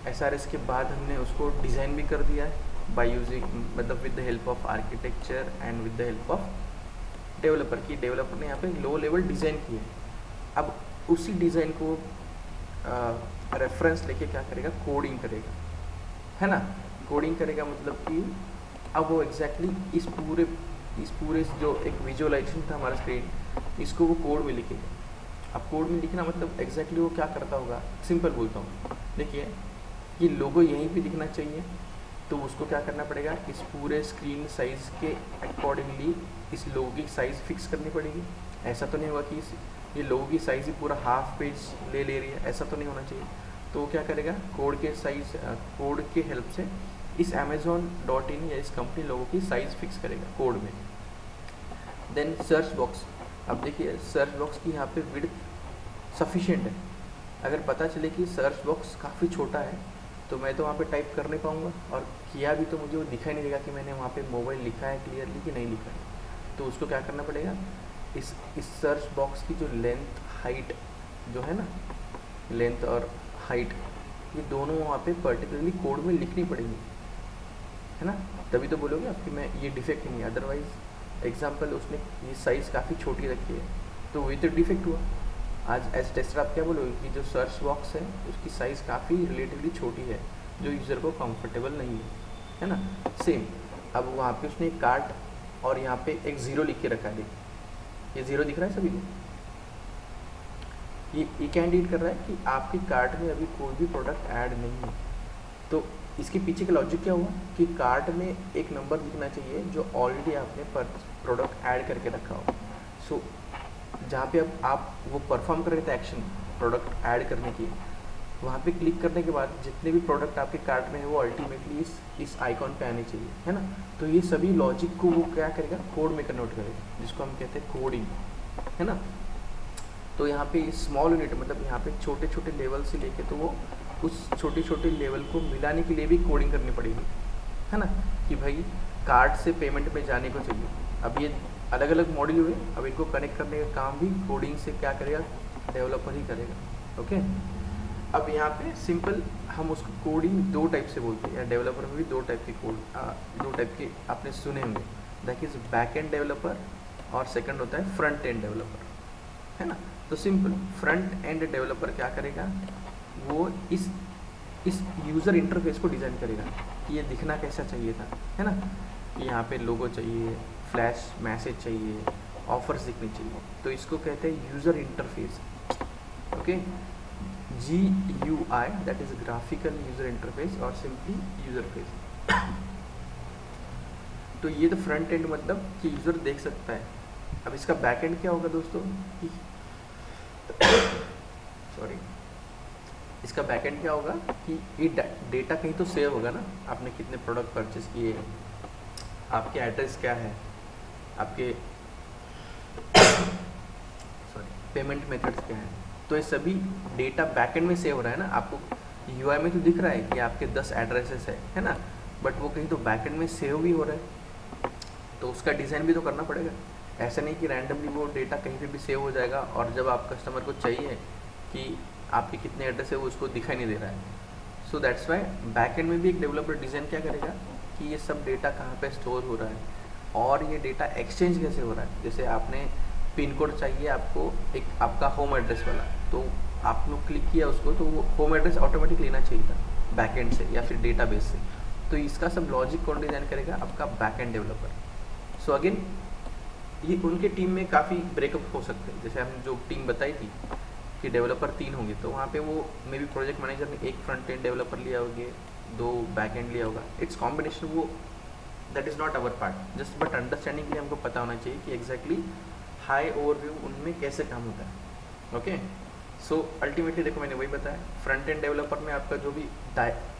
SRS के बाद हमने उसको डिज़ाइन भी कर दिया है बाय यूजिंग, मतलब with the help of architecture and with the help of developer की। डेवलपर ने यहाँ पे लो लेवल डिज़ाइन की है। अब उसी डिज़ाइन को रेफरेंस लेके क्या करेगा, कोडिंग करेगा, है ना। कोडिंग करेगा मतलब कि अब वो एग्जैक्टली इस पूरे जो एक विजुअलाइजेशन था हमारा स्क्रीन, इसको वो कोड में लिखेगा। अब कोड में लिखना मतलब एग्जैक्टली वो क्या करता होगा, सिंपल बोलता हूँ, देखिए ये लोगो यहीं पे दिखना चाहिए, तो उसको क्या करना पड़ेगा, इस पूरे स्क्रीन साइज़ के अकॉर्डिंगली इस लोगो की साइज़ फिक्स करनी पड़ेगी। ऐसा तो नहीं होगा कि ये लोगो की साइज़ ही पूरा हाफ पेज ले रही है, ऐसा तो नहीं होना चाहिए। तो वो क्या करेगा, कोड के हेल्प से इस Amazon.in या इस कंपनी लोगों की साइज़ फिक्स करेगा कोड में। देन सर्च बॉक्स, अब देखिए सर्च बॉक्स की यहाँ पे विड्थ सफिशिएंट है। अगर पता चले कि सर्च बॉक्स काफ़ी छोटा है तो मैं तो वहाँ पे टाइप कर नहीं पाऊँगा, और किया भी तो मुझे वो दिखाई नहीं देगा कि मैंने वहाँ पे मोबाइल लिखा है क्लियरली कि नहीं लिखा है। तो उसको क्या करना पड़ेगा, इस सर्च बॉक्स की जो लेंथ हाइट जो है ना, लेंथ और हाइट ये दोनों वहाँ पे पर्टिकुलरली कोड में लिखनी पड़ेगी, है ना। तभी तो बोलोगे आपकी मैं ये डिफेक्ट नहीं है। अदरवाइज एग्जांपल उसने ये साइज़ काफ़ी छोटी रखी है तो वही तो डिफेक्ट हुआ। आज एज टेस्टर आप क्या बोलोगे कि जो सर्च बॉक्स है उसकी साइज़ काफ़ी रिलेटिवली छोटी है जो यूज़र को कंफर्टेबल नहीं है ना। सेम अब वहाँ पे उसने एक कार्ट और यहाँ पे एक ज़ीरो लिख के रखा है, ये ज़ीरो दिख रहा है सभी को। ये क्या इंडिकेट कर रहा है कि आपके कार्ट में अभी कोई भी प्रोडक्ट ऐड नहीं है। तो इसके पीछे का लॉजिक क्या हुआ कि कार्ट में एक नंबर दिखना चाहिए जो ऑलरेडी आपने प्रोडक्ट ऐड करके रखा हो। सो जहाँ पे अब आप वो परफॉर्म कर रहे थे एक्शन प्रोडक्ट ऐड करने की, वहाँ पे क्लिक करने के बाद जितने भी प्रोडक्ट आपके कार्ट में है वो अल्टीमेटली इस आइकॉन पे आने चाहिए, है ना। तो ये सभी लॉजिक को वो क्या करेगा, कोड में कन्वर्ट करेगा, जिसको हम कहते हैं कोडिंग, है ना। तो यहाँ पे स्मॉल यूनिट मतलब यहाँ पे छोटे छोटे लेवल से लेके तो वो उस छोटे छोटे लेवल को मिलाने के लिए भी कोडिंग करनी पड़ेगी, है ना, कि भाई कार्ड से पेमेंट में जाने को चाहिए। अब ये अलग अलग मॉड्यूल हुए, अब इनको कनेक्ट करने का काम भी कोडिंग से क्या करेगा, डेवलपर ही करेगा। ओके, अब यहाँ पे सिंपल हम उसको कोडिंग दो टाइप से बोलते हैं, या डेवलपर में भी दो टाइप के दो टाइप के आपने सुने होंगे, that is back end developer और सेकंड होता है फ्रंट एंड डेवलपर, है ना। तो सिंपल फ्रंट एंड डेवलपर क्या करेगा, वो इस यूज़र इंटरफेस को डिज़ाइन करेगा कि ये दिखना कैसा चाहिए था, है ना, कि यहाँ पे लोगो चाहिए, फ्लैश मैसेज चाहिए, ऑफर्स दिखनी चाहिए, तो इसको कहते हैं user interface. Okay, GUI that is graphical user interface और सिंपली यूज़र फेस। तो ये तो फ्रंट एंड मतलब कि यूज़र देख सकता है। अब इसका बैक एंड क्या होगा दोस्तों, सॉरी, इसका बैकएंड क्या होगा कि ये डेटा कहीं तो सेव होगा ना, आपने कितने प्रोडक्ट परचेस किए, आपके एड्रेस क्या है, आपके सॉरी पेमेंट मेथड्स क्या है, तो ये सभी डेटा बैकएंड में सेव हो रहा है ना। आपको यूआई में तो दिख रहा है कि आपके 10 एड्रेसेस है ना, बट वो कहीं तो बैकएंड में सेव भी हो रहा है, तो उसका डिज़ाइन भी तो करना पड़ेगा। ऐसा नहीं कि रैंडमली वो डेटा कहीं पे भी सेव हो जाएगा और जब आप कस्टमर को चाहिए कि आपके कितने एड्रेस है वो उसको दिखाई नहीं दे रहा है। सो दैट्स वाई बैकएंड में भी एक डेवलपर डिज़ाइन क्या करेगा कि ये सब डेटा कहाँ पे स्टोर हो रहा है और ये डेटा एक्सचेंज कैसे हो रहा है। जैसे आपने पिन कोड चाहिए आपको एक आपका होम एड्रेस वाला, तो आपने क्लिक किया उसको तो वो होम एड्रेस ऑटोमेटिक लेना चाहिए था बैकएंड से या फिर डेटाबेस से। तो इसका सब लॉजिक कौन डिज़ाइन करेगा, आपका बैकएंड डेवलपर। सो अगेन ये उनके टीम में काफ़ी ब्रेकअप हो सकते हैं। जैसे हमने जो टीम बताई थी कि डेवलपर 3 होंगे, तो वहाँ पे वो मे बी प्रोजेक्ट मैनेजर ने एक फ्रंट एंड डेवलपर लिया होगा, 2 बैक एंड लिया होगा, इट्स कॉम्बिनेशन, वो that is not our part, just but understanding के लिए हमको पता होना चाहिए कि एग्जैक्टली हाई ओवरव्यू उनमें कैसे काम होता है। ओके, सो अल्टीमेटली देखो मैंने वही बताया, फ्रंट एंड डेवलपर में आपका जो भी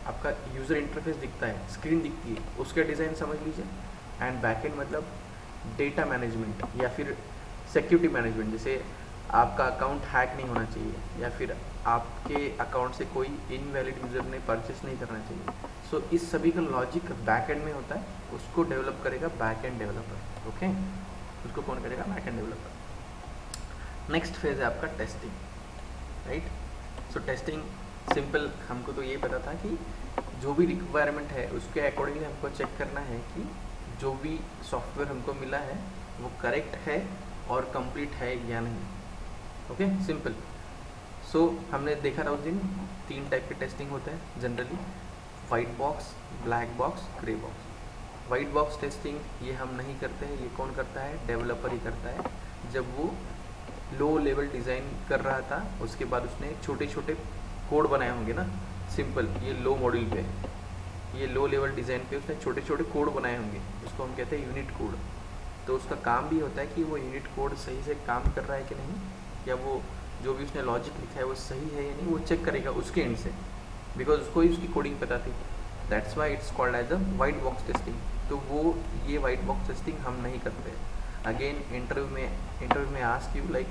आपका यूज़र इंटरफेस दिखता है, स्क्रीन दिखती है, उसके डिज़ाइन समझ लीजिए। एंड बैक एंड मतलब डेटा मैनेजमेंट या फिर सिक्योरिटी मैनेजमेंट, जैसे आपका अकाउंट हैक नहीं होना चाहिए या फिर आपके अकाउंट से कोई इनवैलिड यूज़र ने परचेस नहीं करना चाहिए। सो इस सभी का लॉजिक बैक एंड में होता है, उसको डेवलप करेगा बैक एंड डेवलपर। ओके, उसको कौन करेगा, back end developer. Next phase है आपका टेस्टिंग, राइट। सो टेस्टिंग सिंपल, हमको तो ये पता था कि जो भी रिक्वायरमेंट है उसके अकॉर्डिंगली हमको चेक करना है कि जो भी सॉफ्टवेयर हमको मिला है वो करेक्ट है और कंप्लीट है या नहीं। Okay, simple. सो हमने देखा था उस दिन 3 टाइप के टेस्टिंग होते हैं generally, white box, black box, grey box. White box testing ये हम नहीं करते हैं, ये कौन करता है, डेवलपर ही करता है। जब वो लो लेवल डिज़ाइन कर रहा था उसके बाद उसने छोटे छोटे कोड बनाए होंगे ना, सिंपल ये लो मॉड्यूल पे, ये लो लेवल डिज़ाइन पे उसने छोटे छोटे कोड बनाए होंगे, उसको हम कहते हैं यूनिट कोड। तो उसका काम भी होता है कि वो यूनिट कोड सही से काम कर रहा है कि नहीं, या वो जो भी उसने लॉजिक लिखा है वो सही है या नहीं, वो चेक करेगा उसके एंड से, बिकॉज उसको ही उसकी कोडिंग पता थी। That's why it's called as a white box testing. तो वो ये वाइट बॉक्स टेस्टिंग हम नहीं करते। अगेन इंटरव्यू में ask you like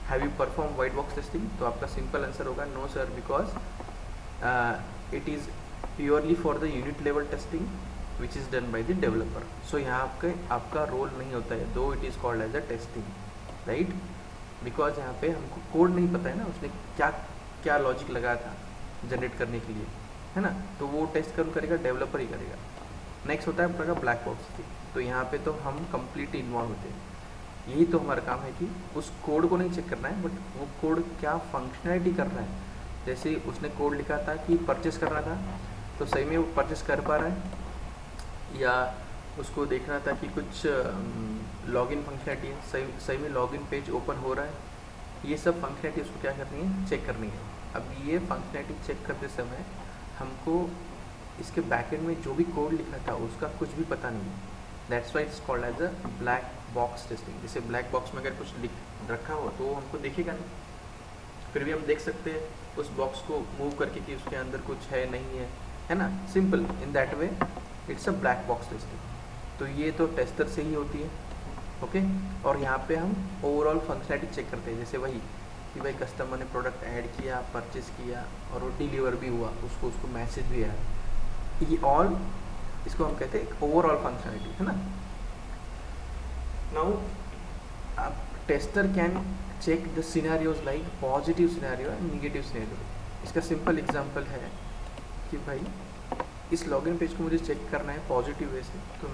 have you perform white box testing, तो आपका सिंपल आंसर होगा no sir, because it is purely for the unit level testing which is done by the developer. So यहाँ आपका role नहीं होता है, though it is called as a testing, right. Because यहाँ पे हमको कोड नहीं पता है ना, उसने क्या क्या लॉजिक लगाया था जनरेट करने के लिए, है ना, तो वो टेस्ट कौन करेगा, डेवलपर ही करेगा। नेक्स्ट होता है आपका ब्लैक बॉक्स। तो यहाँ पे तो हम कम्प्लीटली इन्वॉल्व होते हैं, यही तो हमारा काम है कि उस कोड को नहीं चेक करना है, बट वो कोड क्या फंक्शनैलिटी कर रहा है। जैसे उसने कोड लिखा था कि परचेस करना था, तो सही में वो परचेस कर पा रहा है, या उसको देखना था कि कुछ लॉगिन फंक्शनैलिटी है, सही में लॉगिन पेज ओपन हो रहा है, ये सब फंक्शनैलिटी उसको क्या करनी है, चेक करनी है। अब ये फंक्शनैलिटी चेक करते समय हमको इसके बैकएंड में जो भी कोड लिखा था उसका कुछ भी पता नहीं है। That's why it's called as a black box testing. जैसे ब्लैक बॉक्स में अगर कुछ लिख रखा हो तो वो हमको दिखेगा नहीं, फिर भी हम देख सकते हैं उस बॉक्स को मूव करके कि उसके अंदर कुछ है नहीं है ना, simple. In that way it's a black box testing. तो ये तो टेस्टर से ही होती है, ओके। और यहाँ पे हम ओवरऑल फंक्शनैलिटी चेक करते हैं, जैसे वही कि भाई कस्टमर ने प्रोडक्ट ऐड किया, परचेज किया और वो डिलीवर भी हुआ, उसको मैसेज भी आया। ये ऑल, इसको हम कहते हैं ओवरऑल फंक्शनलिटी, है ना। नाउ आप tester can check the scenarios like positive scenario and negative scenario. इसका सिंपल एग्जांपल है कि भाई इस लॉगिन पेज को मुझे चेक करना है पॉजिटिव वे से, तो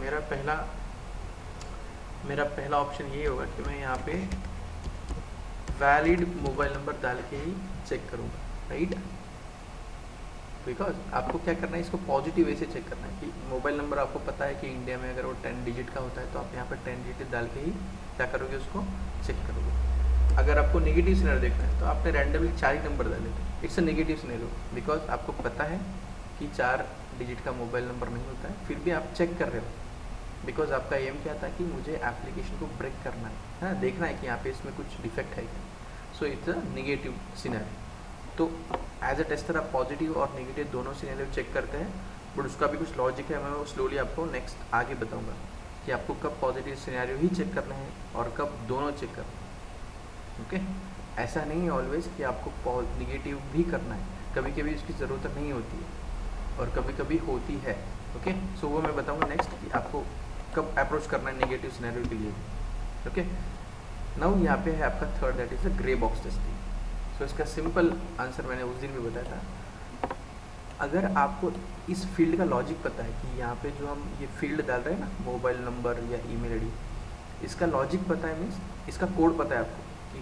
मेरा पहला ऑप्शन ये होगा कि मैं यहाँ पे वैलिड मोबाइल नंबर डाल के ही चेक करूँगा, राइट। बिकॉज आपको क्या करना है, इसको पॉजिटिव वे से चेक करना है कि मोबाइल नंबर आपको पता है कि इंडिया में अगर वो 10 डिजिट का होता है तो आप यहाँ पर 10 डिजिट डाल के ही क्या करोगे, उसको चेक करोगे। अगर आपको नेगेटिव सिनेरियो देखना है तो आपने रैंडमली 4 ही नंबर डाले, it's a negative scenario, because आपको पता है कि 4 डिजिट का मोबाइल नंबर नहीं होता है, फिर भी आप चेक कर रहे हो, बिकॉज आपका एम क्या था कि मुझे एप्लीकेशन को ब्रेक करना है, देखना है कि यहाँ पे इसमें कुछ डिफेक्ट है क्या। So it's a negative scenario. तो एज अ टेस्टर आप पॉजिटिव और नेगेटिव दोनों सिनेरियो चेक करते हैं, बट उसका भी कुछ लॉजिक है, मैं वो स्लोली आपको नेक्स्ट आगे बताऊंगा कि आपको कब पॉजिटिव सिनेरियो ही चेक करना है और कब दोनों चेक करना है। ओके, ऐसा नहीं है ऑलवेज कि आपको नेगेटिव भी करना है, कभी कभी उसकी ज़रूरत नहीं होती है और कभी कभी होती है। ओके, सो वो मैं बताऊंगा नेक्स्ट कि आपको कब अप्रोच करना है नेगेटिव सिनेरियो के लिए। ओके, नाउ यहाँ पे है आपका third, that is the grey box testing. So इसका सिंपल आंसर मैंने उस दिन भी बताया था। अगर आपको इस फील्ड का लॉजिक पता है कि यहाँ पे जो हम ये फील्ड डाल रहे हैं ना, मोबाइल नंबर या ईमेल आईडी, इसका लॉजिक पता है, मीन्स इसका कोड पता है आपको कि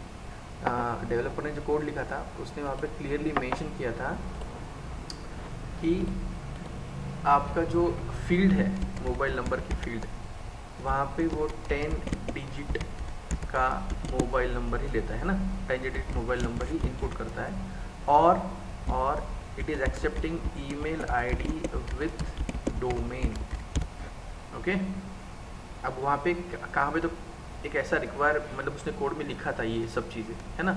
डेवलपर ने जो कोड लिखा था उसने वहाँ पे क्लियरली मेंशन किया था कि आपका जो फील्ड है, मोबाइल नंबर की फील्ड, वहाँ पे वो 10 डिजिट का मोबाइल नंबर ही लेता है ना, 10 डिजिट मोबाइल नंबर ही इनपुट करता है, और it is accepting email ID with domain. Okay, अब वहाँ पे कहाँ पे तो एक ऐसा रिक्वायर, मतलब उसने कोड में लिखा था ये सब चीज़ें, है ना,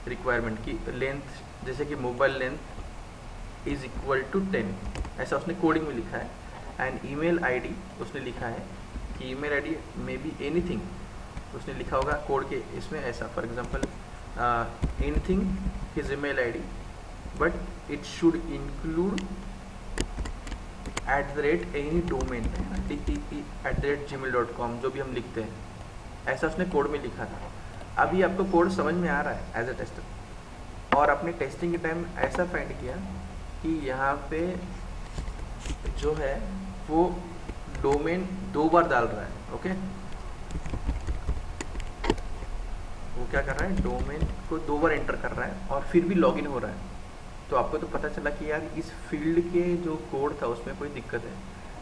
रिक्वायरमेंट की लेंथ, जैसे कि mobile length is equal to 10, ऐसा उसने कोडिंग में लिखा है। एंड ईमेल आईडी उसने लिखा है कि email ID may be anything, उसने लिखा होगा कोड के इसमें ऐसा, for example anything his email ID, but it should include @any domain, @gmail.com, जो भी हम लिखते हैं, ऐसा उसने कोड में लिखा था। अभी आपको कोड समझ में आ रहा है एज अ टेस्टर, और आपने टेस्टिंग के टाइम ऐसा फाइंड किया कि यहाँ पे जो है वो डोमेन 2 बार डाल रहा है। ओके, वो क्या कर रहा है, डोमेन को 2 बार एंटर कर रहा है और फिर भी लॉगिन हो रहा है। तो आपको तो पता चला कि यार इस फील्ड के जो कोड था उसमें कोई दिक्कत है।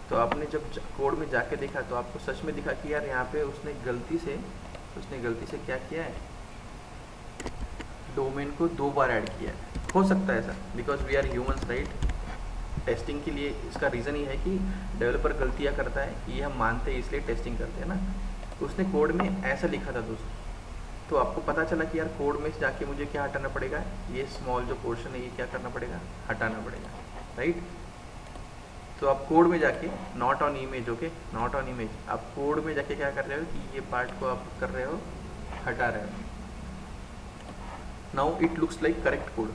तो आपने जब कोड में जाके देखा तो आपको सच में दिखा कि यार यहाँ पे उसने गलती से क्या किया है, डोमेन को 2 बार ऐड किया है। हो सकता है ऐसा, because we are humans, right. Testing के लिए इसका रीज़न ये है कि डेवलपर गलतियाँ करता है, ये हम मानते हैं, इसलिए टेस्टिंग करते हैं ना। उसने कोड में ऐसा लिखा था दोस्तों, तो आपको पता चला कि यार कोड में जाके मुझे क्या हटाना पड़ेगा, ये स्मॉल जो पोर्शन है ये क्या करना पड़ेगा, हटाना पड़ेगा, राइट। तो आप कोड में जाके not on image, okay, not on image, आप कोड में जाके क्या कर रहे हो कि ये पार्ट को आप कर रहे हो, हटा रहे हो। Now it looks like correct code.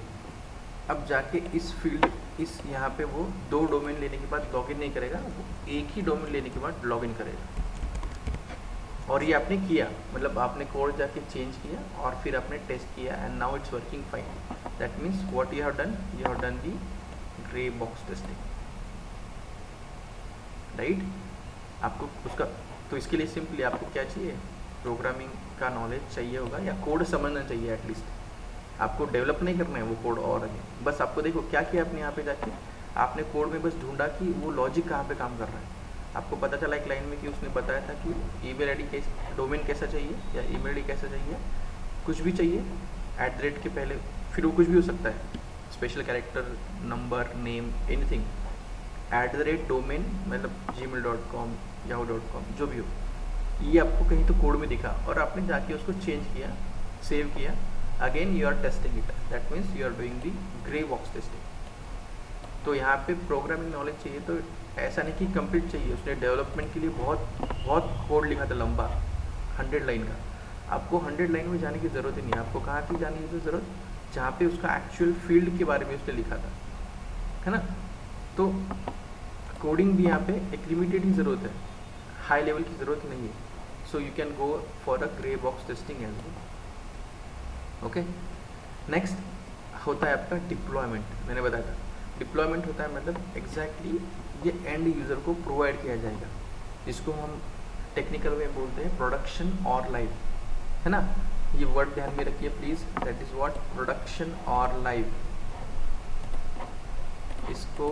अब जाके इस फील्ड, इस यहाँ पे वो 2 डोमेन लेने के बाद लॉगिन नहीं करेगा, वो एक ही डोमेन लेने के बाद लॉगिन करेगा। और ये आपने किया, मतलब आपने कोड जाके चेंज किया और फिर आपने टेस्ट किया, and now it's working fine. That means what you have done the grey box testing, right. आपको उसका, तो इसके लिए सिंपली आपको क्या चाहिए, प्रोग्रामिंग का नॉलेज चाहिए होगा, या कोड समझना चाहिए एटलीस्ट। आपको डेवलप नहीं करना है वो कोड, और आगे बस आपको देखो क्या किया आपने यहाँ पे जाके, आपने कोड में बस ढूंढा कि वो लॉजिक कहाँ पे काम कर रहा है। आपको पता चला एक लाइन में कि उसने बताया था कि ईमेल आईडी कैसे, डोमेन कैसा चाहिए या ईमेल आईडी कैसा चाहिए, कुछ भी चाहिए @ के पहले, फिर वो कुछ भी हो सकता है, special character, number, name, anything, @domain, मतलब gmail.com, yahoo.com, जो भी हो। ये आपको कहीं तो कोड में दिखा और आपने जाके उसको चेंज किया, सेव किया, again you are testing it, that means you are doing the grey box testing. तो यहाँ पे प्रोग्रामिंग नॉलेज चाहिए, तो ऐसा नहीं कि कंप्लीट चाहिए, उसने डेवलपमेंट के लिए बहुत कोड लिखा था लंबा, 100 लाइन का, आपको 100 लाइन में जाने की ज़रूरत ही नहीं है। आपको कहाँ थी जाने की ज़रूरत, जहाँ पे उसका एक्चुअल फील्ड के बारे में उसने लिखा था, है ना। तो कोडिंग भी यहाँ पे एक लिमिटेड ही ज़रूरत है, हाई लेवल की ज़रूरत नहीं है। So you can go for a grey box testing as well. Okay, next होता है आपका डिप्लॉयमेंट। मैंने बताया था डिप्लॉयमेंट होता है मतलब एग्जैक्टली ये एंड यूज़र को प्रोवाइड किया जाएगा, जिसको हम टेक्निकल में बोलते हैं प्रोडक्शन और लाइव, है ना। ये वर्ड ध्यान में रखिए please, that is what production और लाइव। इसको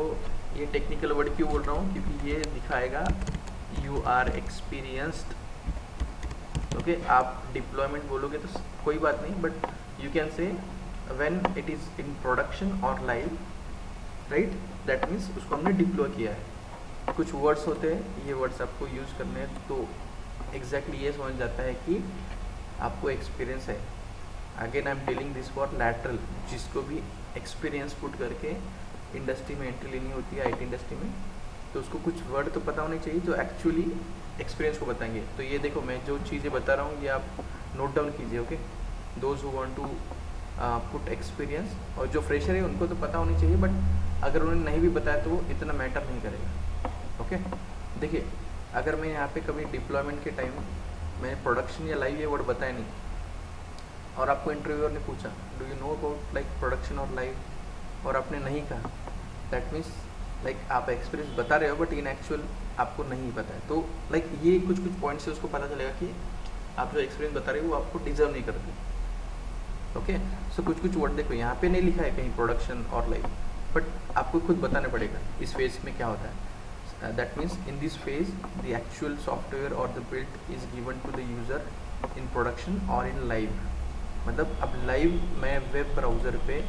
ये टेक्निकल वर्ड क्यों बोल रहा हूँ, क्योंकि ये दिखाएगा यू आर एक्सपीरियंस्ड। ओके, आप डिप्लॉयमेंट बोलोगे तो कोई बात नहीं, बट यू कैन से when it is in production और लाइव, राइट, दैट मीन्स उसको हमने डिप्लॉय किया है। कुछ वर्ड्स होते हैं, ये वर्ड्स आपको यूज़ करने हैं तो एग्जैक्टली ये समझ जाता है कि आपको एक्सपीरियंस है। Again I am telling this for lateral, जिसको भी एक्सपीरियंस पुट करके इंडस्ट्री में एंट्री लेनी होती है, आईटी इंडस्ट्री में, तो उसको कुछ वर्ड तो पता होने चाहिए जो एक्चुअली एक्सपीरियंस को बताएंगे। तो ये देखो, मैं जो चीज़ें बता रहा हूँ ये आप नोट डाउन कीजिए। Okay, those who want to put experience, और जो फ्रेशर है उनको तो पता होनी चाहिए, बट अगर उन्होंने नहीं भी बताया तो वो इतना मैटर नहीं करेगा। ओके, देखिए, अगर मैं यहाँ पे कभी डिप्लॉयमेंट के टाइम मैंने प्रोडक्शन या लाइव ये वर्ड बताया नहीं, और आपको इंटरव्यूअर ने पूछा do you know about like production और लाइव, और आपने नहीं कहा, दैट मीन्स लाइक आप एक्सपीरियंस बता रहे हो बट इन एक्चुअल आपको नहीं पता है। तो लाइक ये कुछ कुछ पॉइंट से उसको पता चलेगा कि आप जो एक्सपीरियंस बता रहे हो वो आपको डिजर्व नहीं करते। ओके, सो कुछ कुछ वर्ड देखो, यहाँ पे नहीं लिखा है कहीं प्रोडक्शन और लाइव, बट आपको खुद बताना पड़ेगा इस फेज में क्या होता है। That means in this phase the actual software और the build is given to the user in production और इन लाइव। मतलब अब लाइव में वेब ब्राउज़र पे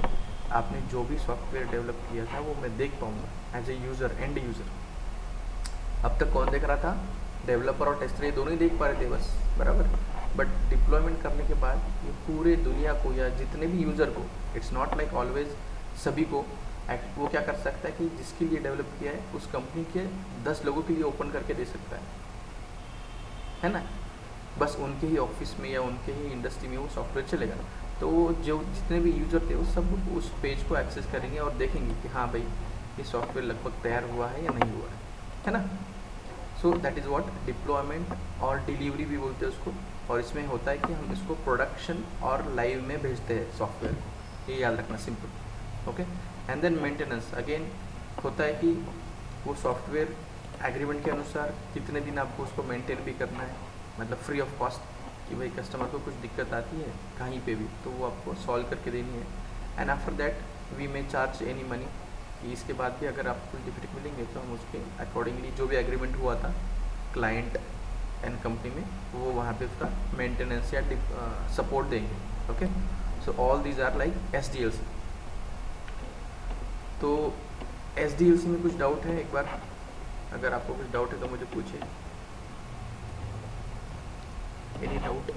आपने जो भी सॉफ्टवेयर डेवलप किया था वो मैं देख पाऊँगा as a user, end user. अब तक कौन देख रहा था, डेवलपर और टेस्टर, ये दोनों ही देख पा रहे थे बस, बराबर। बट डिप्लॉयमेंट करने के बाद ये पूरे दुनिया को या जितने भी यूज़र को, इट्स नॉट लाइक ऑलवेज सभी को, वो क्या कर सकता है कि जिसके लिए डेवलप किया है उस कंपनी के 10 लोगों के लिए ओपन करके दे सकता है ना। बस उनके ही ऑफिस में या उनके ही इंडस्ट्री में वो सॉफ्टवेयर चलेगा, तो जो जितने भी यूज़र थे वो सब उस पेज को एक्सेस करेंगे और देखेंगे कि हाँ भाई ये सॉफ्टवेयर लगभग तैयार हुआ है या नहीं हुआ है ना। So that is what deployment, और डिलीवरी भी बोलते हैं उसको। और इसमें होता है कि हम इसको प्रोडक्शन और लाइव में भेजते हैं सॉफ्टवेयर को, ये याद रखना, simple. Okay, and then maintenance again होता है कि वो सॉफ्टवेयर एग्रीमेंट के अनुसार कितने दिन आपको उसको मेंटेन भी करना है, मतलब फ्री ऑफ कॉस्ट, कि भाई कस्टमर को कुछ दिक्कत आती है कहीं पे भी तो वो आपको सॉल्व करके देनी है। And after that we may charge any money, कि इसके बाद भी अगर आपको कुछ डिफिट मिलेंगे तो हम उसके अकॉर्डिंगली जो भी एग्रीमेंट हुआ था क्लाइंट एंड कंपनी में, वो वहाँ पे उसका मेंटेनेंस या सपोर्ट देंगे। Okay, so all these are like SDLC। तो SDLC में कुछ डाउट है, एक बार अगर आपको कुछ डाउट है तो मुझे पूछिए। Any doubt?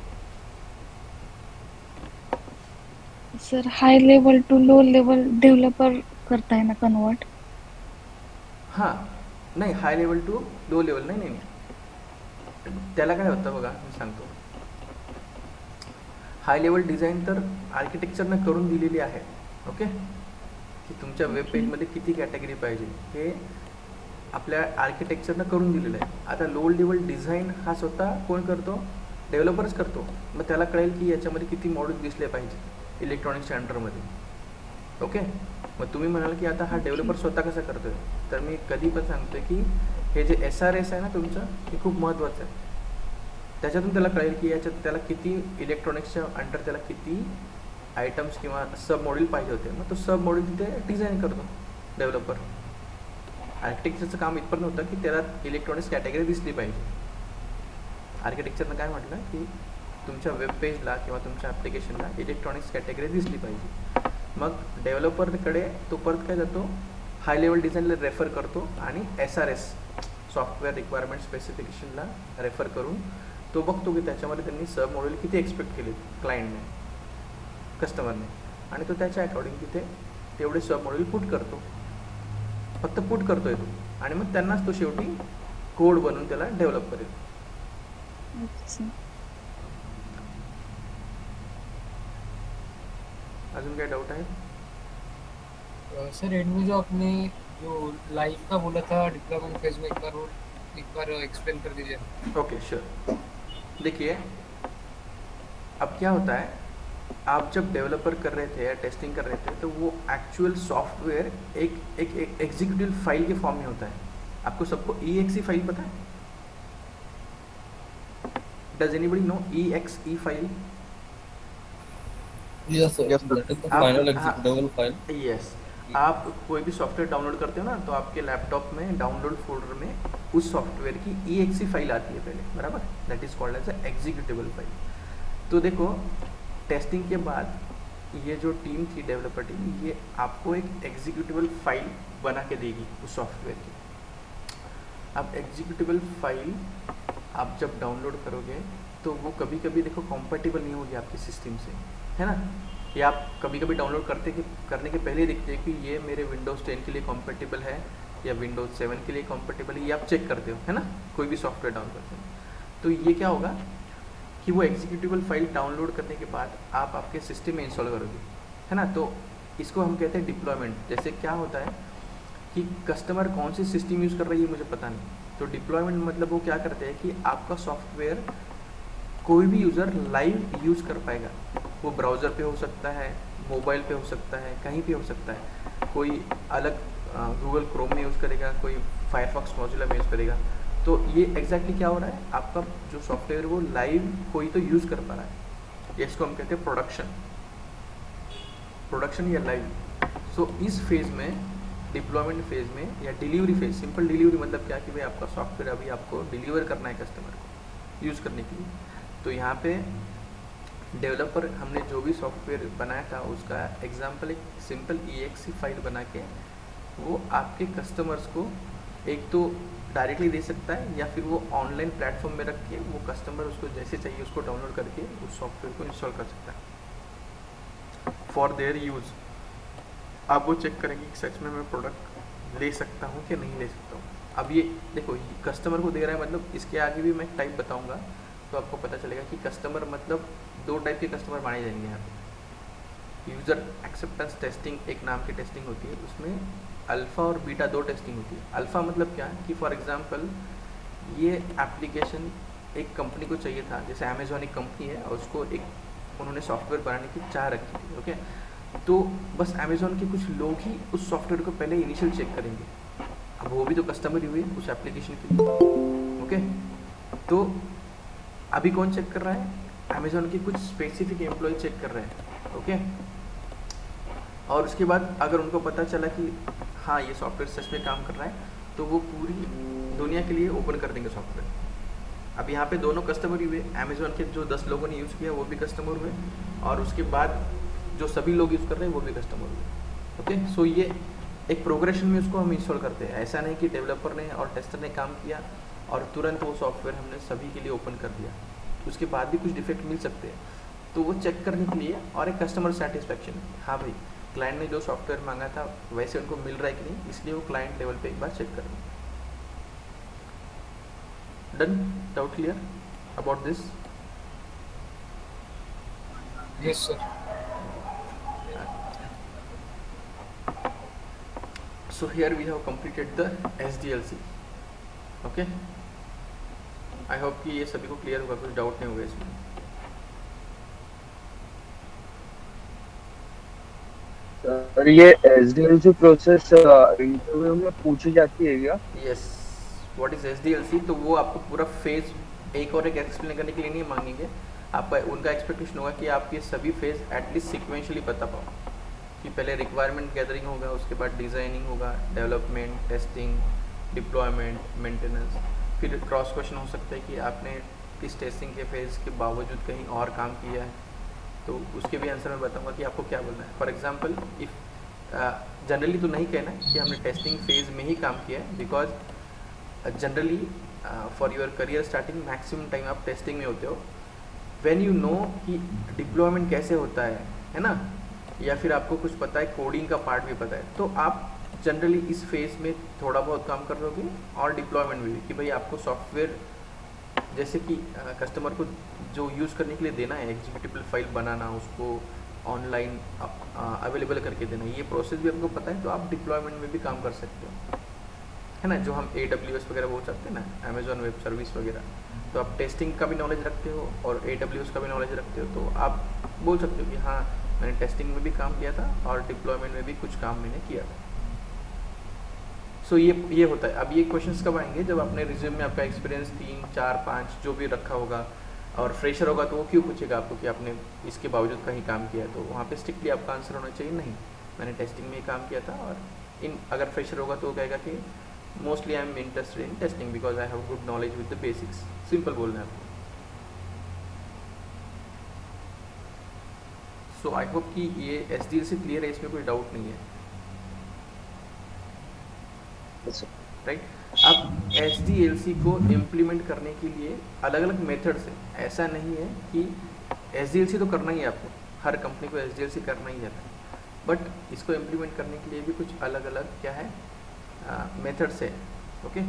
Sir high level to low level developer करताय ना कन्वर्ट? हां, नाही high level to low level नाही नाही त्याला काय होतं बघा, मी सांगतो. हाय लेवल डिझाईन तर आर्किटेक्चरनं करून दिलेली आहे. ओके, की तुमच्या वेब पेजमध्ये किती कॅटेगरी पाहिजे हे आपल्या आर्किटेक्चरनं करून दिलेलं आहे. आता लो लेवल डिझाईन हा स्वतः कोण करतो, डेव्हलपरच करतो. मग त्याला कळेल की याच्यामध्ये किती मॉड्यूल दिसले पाहिजे इलेक्ट्रॉनिक्सच्या अंडरमध्ये. ओके, मग तुम्ही म्हणाल की आता हा डेव्हलपर स्वतः कसं करतोय, तर मी कधी पण सांगतोय की हे जे SRS आहे ना तुमचं, हे खूप महत्त्वाचं आहे. त्याच्यातून त्याला कळेल की याच्यात त्याला किती इलेक्ट्रॉनिक्सच्या अंडर त्याला किती आयटम्स किंवा सब मॉड्यूल पाहिजे होते. मग तो सब मॉड्यूल तिथे डिझाईन करतो डेव्हलपर. आर्किटेक्चरचं काम इथपर्यंत होतं की त्याला इलेक्ट्रॉनिक्स कॅटेगरी दिसली पाहिजे. आर्किटेक्चरनं काय म्हटलं की तुमच्या वेब पेजला किंवा तुमच्या ॲप्लिकेशनला इलेक्ट्रॉनिक्स कॅटेगरी दिसली पाहिजे. मग डेव्हलपरकडे तो परत काय जातो, हाय लेवल डिझाईनला रेफर करतो आणि SRS सॉफ्टवेअर रिक्वायरमेंट स्पेसिफिकेशनला रेफर करून तो बघतो की त्याच्यामध्ये त्यांनी सब मॉड्यूल किती एक्सपेक्ट केले क्लायंटने, कस्टमरने, आणि तो त्याच्या अकॉर्डिंग तिथे तेवढे सब मॉड्यूल पुट करतो. फक्त पुट करतोय तो, आणि मग त्यांनाच तो शेवटी कोड बनवून त्याला डेव्हलप करेल. अच्छा. अजून काय डाउट आहे? सर एंड में जो आपने जो लाइव का बोला था डिप्लॉयमेंट फेज में, एक बार एक्सप्लेन कर दीजिए। Okay sure. देखिए अब क्या होता है, आप जब डेवलपर कर रहे थे या टेस्टिंग कर रहे थे तो वो एक्चुअल सॉफ्टवेयर एक एग्जीक्यूटिव फाइल के फॉर्म में होता है। आपको सबको EXE फाइल पता है? Does anybody know EXE file? Yes, sir. Yes, sir. That is the आप final executable file. यस, आप कोई भी सॉफ्टवेयर डाउनलोड करते हो ना तो आपके लैपटॉप में डाउनलोड फोल्डर में उस सॉफ्टवेयर की EXE फाइल आती है पहले, बराबर? That is called as a executable file. तो देखो टेस्टिंग के बाद ये जो टीम थी, डेवलपर टीम, ये आपको एक एग्जीक्यूटेबल फाइल बना के देगी उस सॉफ्टवेयर की। अब एग्जीक्यूटेबल फाइल आप जब डाउनलोड करोगे तो वो कभी कभी देखो कॉम्पेटिबल नहीं होगी आपके सिस्टम से, है ना? या आप कभी कभी डाउनलोड करने के पहले ही देखते हैं कि ये मेरे विंडोज़ 10 के लिए कॉम्पेटिबल है या विंडोज़ 7 के लिए कॉम्पेटिबल है, ये आप चेक करते हो, है ना? कोई भी सॉफ्टवेयर डाउन करते हो तो ये क्या होगा कि वो एग्जीक्यूटेबल फाइल डाउनलोड करने के बाद आप आपके सिस्टम में इंस्टॉल करोगे, है ना? तो इसको हम कहते हैं डिप्लॉयमेंट। जैसे क्या होता है कि कस्टमर कौन सी सिस्टम यूज़ कर रही है मुझे पता नहीं, तो डिप्लॉयमेंट मतलब वो क्या करते हैं कि आपका सॉफ्टवेयर कोई भी यूज़र लाइव यूज़ कर पाएगा। वो ब्राउज़र पे हो सकता है, मोबाइल पे हो सकता है, कहीं पे हो सकता है। कोई अलग गूगल क्रोम में यूज़ करेगा, कोई फायरफॉक्स मोजिला में यूज़ करेगा। तो ये एग्जैक्टली क्या हो रहा है, आपका जो सॉफ्टवेयर वो लाइव कोई तो यूज़ कर पा रहा है। ये इसको हम कहते हैं प्रोडक्शन या लाइव। सो इस फेज़ में, डिप्लॉयमेंट फेज़ में या डिलीवरी फेज़, सिंपल डिलीवरी मतलब क्या कि भाई आपका सॉफ्टवेयर अभी आपको डिलीवर करना है कस्टमर को यूज़ करने के लिए। तो यहाँ पे डेवलपर हमने जो भी सॉफ्टवेयर बनाया था उसका एग्जांपल एक सिंपल EXE फाइल बना के वो आपके कस्टमर्स को एक तो डायरेक्टली दे सकता है या फिर वो ऑनलाइन प्लेटफॉर्म में रख के वो कस्टमर उसको जैसे चाहिए उसको डाउनलोड करके उस सॉफ्टवेयर को इंस्टॉल कर सकता है फॉर देयर यूज़। आप वो चेक करेंगे कि सच में मैं प्रोडक्ट ले सकता हूँ कि नहीं ले सकता हूँ। अब ये देखो कस्टमर को दे रहा है, मतलब इसके आगे भी मैं टाइप बताऊँगा तो आपको पता चलेगा कि कस्टमर मतलब दो टाइप के कस्टमर माने जाएंगे यहाँ पे। यूज़र एक्सेप्टेंस टेस्टिंग एक नाम की टेस्टिंग होती है, उसमें अल्फ़ा और बीटा दो टेस्टिंग होती है। अल्फ़ा मतलब क्या कि फॉर एग्जांपल ये एप्लीकेशन एक कंपनी को चाहिए था, जैसे अमेज़ॉन एक कंपनी है और उसको एक उन्होंने सॉफ्टवेयर बनाने की चाह रखी थी, ओके? तो बस अमेज़ॉन के कुछ लोग ही उस सॉफ्टवेयर को पहले इनिशियल चेक करेंगे। अब वो भी तो कस्टमर ही हुए उस एप्लीकेशन के लिए, ओके? तो अभी कौन चेक कर रहा है? अमेज़ॉन के कुछ स्पेसिफिक एम्प्लॉय चेक कर रहे हैं, ओके? और उसके बाद अगर उनको पता चला कि हाँ ये सॉफ्टवेयर सच में काम कर रहा है तो वो पूरी दुनिया के लिए ओपन कर देंगे सॉफ्टवेयर। अब यहाँ पे दोनों कस्टमर ही हुए, अमेज़ॉन के जो 10 लोगों ने यूज़ किया वो भी कस्टमर हुए और उसके बाद जो सभी लोग यूज़ कर रहे हैं वो भी कस्टमर हुए, ओके? सो ये एक प्रोग्रेशन में उसको हम इंस्टॉल करते हैं। ऐसा नहीं कि डेवलपर ने और टेस्टर ने काम किया और तुरंत वो सॉफ्टवेयर हमने सभी के लिए ओपन कर दिया, उसके बाद भी कुछ डिफेक्ट मिल सकते हैं। तो वो चेक करने के लिए और एक कस्टमर सेटिस्फेक्शन, हाँ भाई क्लाइंट ने जो सॉफ्टवेयर मांगा था वैसे उनको मिल रहा है कि नहीं, इसलिए वो क्लाइंट लेवल पे एक बार चेक कर लें। Done? Doubt clear about this? Yes sir. So here we have completed the SDLC, okay? I hope कि ये सभी को क्लियर होगा, कुछ डाउट नहीं होगा इसमें। सर ये SDLC प्रोसेस इंटरव्यू में पूछी जाती है क्या? Yes, what is SDLC? तो वो आपको पूरा फेज एक और एक एक्सप्लेन करने के लिए नहीं मांगेंगे। आपका उनका एक्सपेक्टेशन होगा कि आप ये सभी फेज एटलीस्ट सिक्वेंशली पता पाओ कि पहले रिक्वायरमेंट गैदरिंग होगा, उसके बाद डिज़ाइनिंग होगा, डेवलपमेंट, टेस्टिंग, डिप्लॉयमेंट, मेंटेनेंस, फिर क्रॉस क्वेश्चन हो सकता है कि आपने इस टेस्टिंग के फेज़ के बावजूद कहीं और काम किया है, तो उसके भी आंसर मैं बताऊंगा कि आपको क्या बोलना है। फॉर एग्जांपल इफ़ जनरली तो नहीं कहना है कि हमने टेस्टिंग फेज़ में ही काम किया है, because generally for your career starting maximum time आप टेस्टिंग में होते हो। व्हेन यू नो कि डिप्लॉयमेंट कैसे होता है ना, या फिर आपको कुछ पता है, कोडिंग का पार्ट भी पता है, तो आप जनरली इस फेज़ में थोड़ा बहुत काम कर लोगे और डिप्लॉयमेंट में भी कि भाई आपको सॉफ्टवेयर जैसे कि कस्टमर को जो यूज़ करने के लिए देना है, एग्जीक्यूटेबल फाइल बनाना, उसको ऑनलाइन अवेलेबल करके देना, ये प्रोसेस भी आपको पता है तो आप डिप्लॉयमेंट में भी काम कर सकते हो, है ना। जो हम AWS वगैरह बोल सकते हैं ना, अमेजॉन वेब सर्विस वगैरह, तो आप टेस्टिंग का भी नॉलेज रखते हो और AWS का भी नॉलेज रखते हो, तो आप बोल सकते हो कि हाँ मैंने टेस्टिंग में भी काम किया था और डिप्लॉयमेंट में भी कुछ काम मैंने किया था। सो ये होता है। अब ये क्वेश्चंस कब आएंगे, जब अपने रिज्यूम में आपका एक्सपीरियंस 3, 4, 5 जो भी रखा होगा और फ्रेशर होगा तो वो क्यों पूछेगा आपको कि आपने इसके बावजूद कहीं काम किया है, तो वहाँ पे स्ट्रिक्टली आपका आंसर होना चाहिए नहीं मैंने टेस्टिंग में ही काम किया था। और अगर फ्रेशर होगा तो वो कहेगा कि mostly I am interested in testing because I have good knowledge with the basics. Simple बोलना है आपको। सो आई होप कि ये SDL से क्लियर है, इसमें कोई डाउट नहीं है, राइट। अब SDLC को इम्प्लीमेंट करने के लिए अलग अलग मेथड्स हैं, ऐसा नहीं है कि SDLC तो करना ही है आपको, हर कंपनी को SDLC करना ही है, बट इसको इम्प्लीमेंट करने के लिए भी कुछ अलग अलग क्या है मेथड्स है, ओके,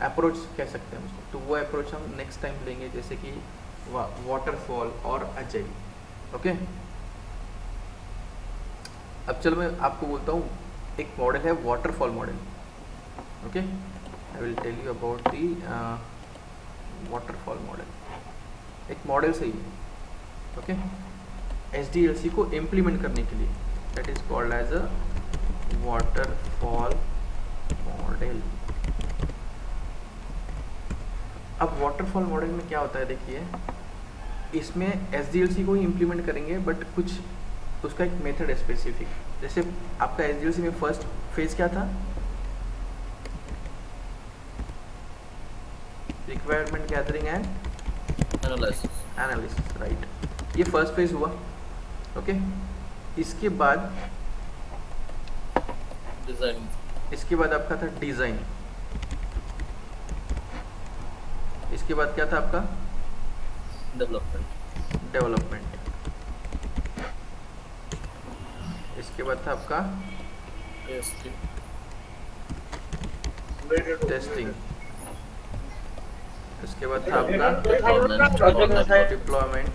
अप्रोच कह सकते हैं उसको। तो वो अप्रोच हम नेक्स्ट टाइम लेंगे, जैसे कि वाटरफॉल और अजाइल, ओके। अब चलो मैं आपको बोलता हूँ, एक मॉडल है waterfall model, okay. I will tell you about the waterfall model. एक मॉडल सही है, ओके, SDLC को इम्प्लीमेंट करने के लिए, that is called as a waterfall model. अब वाटरफॉल मॉडल में क्या होता है, देखिए इसमें SDLC को ही इम्प्लीमेंट करेंगे, बट कुछ उसका एक मेथड है स्पेसिफिक। जैसे आपका SDLC में फर्स्ट फेज क्या था, requirement gathering and analysis, right. ये फर्स्ट फेज हुआ, ओके। इसके बाद डिजाइन, इसके बाद आपका था डिज़ाइन, इसके बाद क्या था आपका डेवलपमेंट, इसके बाद था आपका टेस्टिंग, इसके बाद था आपका deployment,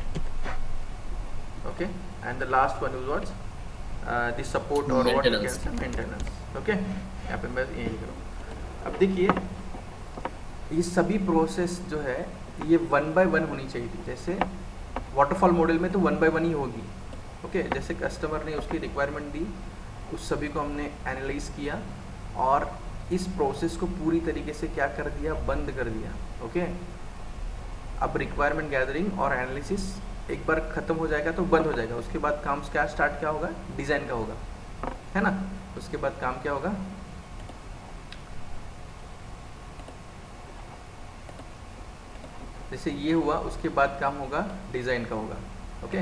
okay, and the last one was the support और what you can say maintenance, okay. यहाँ पे मैं यही लिख रहा हूँ। अब देखिए ये सभी प्रोसेस जो है ये 1 by 1 होनी चाहिए थी। जैसे वाटरफॉल मॉडल में तो 1 by 1 ही होगी, ओके। जैसे कस्टमर ने उसकी रिक्वायरमेंट दी, उस सभी को हमने एनालाइज किया और इस प्रोसेस को पूरी तरीके से क्या कर दिया, बंद कर दिया, ओके। अब रिक्वायरमेंट गैदरिंग और एनालिसिस एक बार ख़त्म हो जाएगा तो बंद हो जाएगा, उसके बाद काम क्या स्टार्ट क्या होगा, डिज़ाइन का होगा, है ना। उसके बाद काम क्या होगा, जैसे ये हुआ उसके बाद काम होगा डिज़ाइन का होगा, ओके।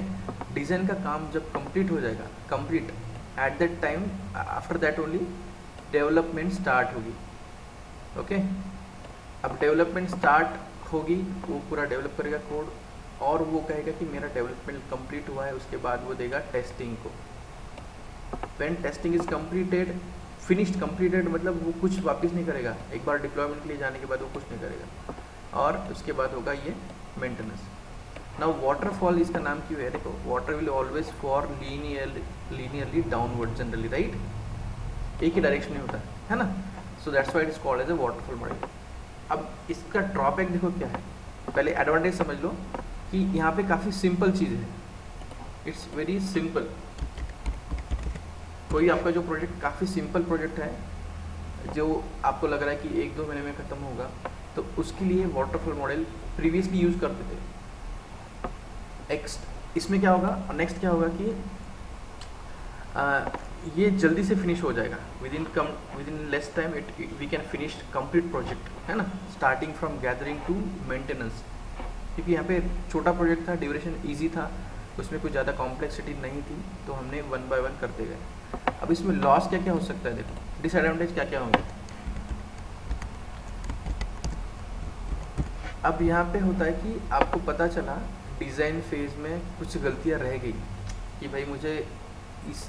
डिज़ाइन का काम जब कंप्लीट हो जाएगा, complete at that time, after that only development start होगी, ओके। अब डेवलपमेंट स्टार्ट होगी, वो पूरा डेवलप करेगा कोड और वो कहेगा कि मेरा डेवलपमेंट कंप्लीट हुआ है, उसके बाद वो देगा टेस्टिंग को। When testing is completed, finished, completed मतलब वो कुछ वापस नहीं करेगा, एक बार डिप्लॉयमेंट के लिए जाने के बाद वो कुछ नहीं करेगा और उसके बाद होगा ये मेंटेनेंस। नाउ वाटरफॉल इसका नाम क्यों है, देखो water will always for linearly downward generally, right, एक ही डायरेक्शन में होता है ना। So that's why it is called as a waterfall model. अब इसका ड्रॉबैक देखो क्या है, पहले एडवांटेज समझ लो कि यहाँ पे काफ़ी सिंपल चीज़ है, इट्स वेरी सिंपल। कोई आपका जो प्रोजेक्ट काफ़ी सिंपल प्रोजेक्ट है, जो आपको लग रहा है कि 1-2 महीने में ख़त्म होगा, तो उसके लिए वाटरफॉल मॉडल प्रीवियसली यूज़ करते थे। इसमें क्या होगा, नेक्स्ट क्या होगा कि ये जल्दी से फिनिश हो जाएगा, within less time we can finish complete project, है ना, starting from gathering to maintenance. क्योंकि यहाँ पे छोटा प्रोजेक्ट था, ड्यूरेशन इजी था, उसमें कुछ ज़्यादा कॉम्प्लेक्सिटी नहीं थी, तो हमने 1 by 1 करते गए। अब इसमें लॉस क्या क्या हो सकता है, देखो डिसएडवांटेज क्या क्या होंगे। अब यहाँ पे होता है कि आपको पता चला डिज़ाइन फेज़ में कुछ गलतियाँ रह गई कि भाई मुझे इस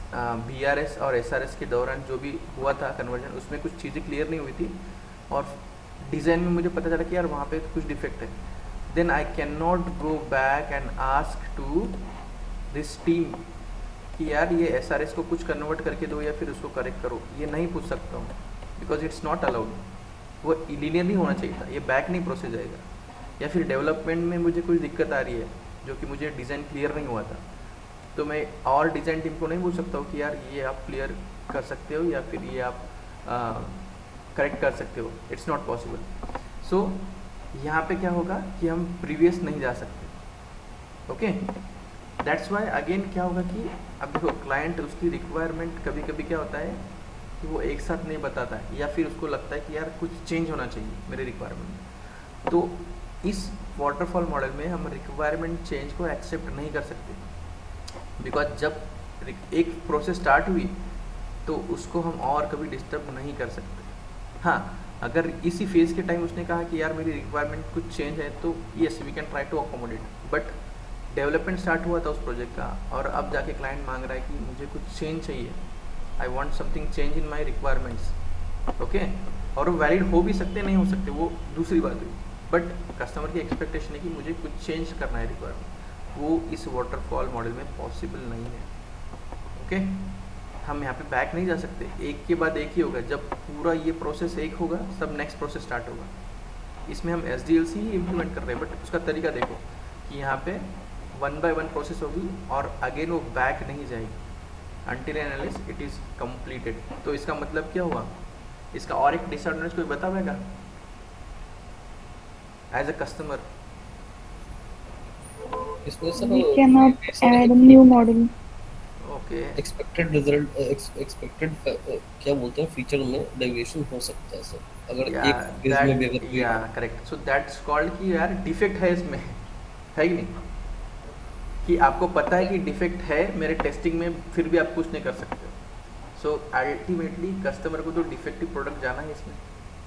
BRS और SRS के दौरान जो भी हुआ था कन्वर्जन, उसमें कुछ चीज़ें क्लियर नहीं हुई थी और डिज़ाइन में मुझे पता चला कि यार वहाँ पे कुछ डिफेक्ट है। Then I can not go back and ask to this team कि यार ये SRS को कुछ कन्वर्ट करके दो या फिर उसको करेक्ट करो, ये नहीं पूछ सकता हूँ, बिकॉज इट्स नॉट अलाउड। वो लीनियरली होना चाहिए था, ये बैक नहीं प्रोसेस जाएगा। या फिर डेवलपमेंट में मुझे कुछ दिक्कत आ रही है जो कि मुझे डिज़ाइन क्लियर नहीं हुआ था, तो मैं और डिज़ाइन टीम को नहीं बोल सकता हूँ कि यार ये आप क्लियर कर सकते हो या फिर ये आप करेक्ट कर सकते हो, इट्स नॉट पॉसिबल। सो यहाँ पे क्या होगा कि हम प्रीवियस नहीं जा सकते। ओके, दैट्स वाई अगेन क्या होगा कि अब देखो क्लाइंट उसकी रिक्वायरमेंट कभी कभी क्या होता है कि वो एक साथ नहीं बताता है, या फिर उसको लगता है कि यार कुछ चेंज होना चाहिए मेरे रिक्वायरमेंट में। तो इस वाटरफॉल मॉडल में हम रिक्वायरमेंट चेंज को एक्सेप्ट नहीं कर सकते, बिकॉज जब एक प्रोसेस स्टार्ट हुई तो उसको हम और कभी डिस्टर्ब नहीं कर सकते। हाँ, अगर इसी फेज़ के टाइम उसने कहा कि यार मेरी रिक्वायरमेंट कुछ चेंज है, तो yes we can try to accommodate, but development start हुआ था उस प्रोजेक्ट का और अब जाके क्लाइंट मांग रहा है कि मुझे कुछ चेंज चाहिए, I want something change in my requirements. Okay, और वो वैलिड हो भी सकते नहीं हो सकते, वो दूसरी बात हुई, बट कस्टमर की एक्सपेक्टेशन है कि मुझे कुछ चेंज करना है रिक्वायरमेंट, वो इस वाटरफॉल मॉडल में पॉसिबल नहीं है। ओके, हम यहाँ पे बैक नहीं जा सकते, एक के बाद एक ही होगा। जब पूरा ये प्रोसेस एक होगा सब नेक्स्ट प्रोसेस स्टार्ट होगा। इसमें हम SDLC ही इम्प्लीमेंट कर रहे हैं, बट उसका तरीका देखो कि यहाँ पे 1 by 1 प्रोसेस होगी और अगेन वो बैक नहीं जाएगी until and unless it is completed। तो इसका मतलब क्या हुआ, इसका और एक डिसएडवांटेज कोई बता पाएगा एज अ कस्टमर? इसमें sir We cannot add new model. Okay, expected result expected क्या बोलते हैं फीचर में डेविएशन हो सकता है सर, अगर या एक फेज में भी अगर या करेक्ट। सो दैट्स कॉल्ड कि यार डिफेक्ट है इसमें, है कि नहीं, कि आपको पता है कि डिफेक्ट है मेरे टेस्टिंग में, फिर भी आप कुछ नहीं कर सकते हो। सो अल्टीमेटली कस्टमर को तो डिफेक्टिव प्रोडक्ट जाना है इसमें।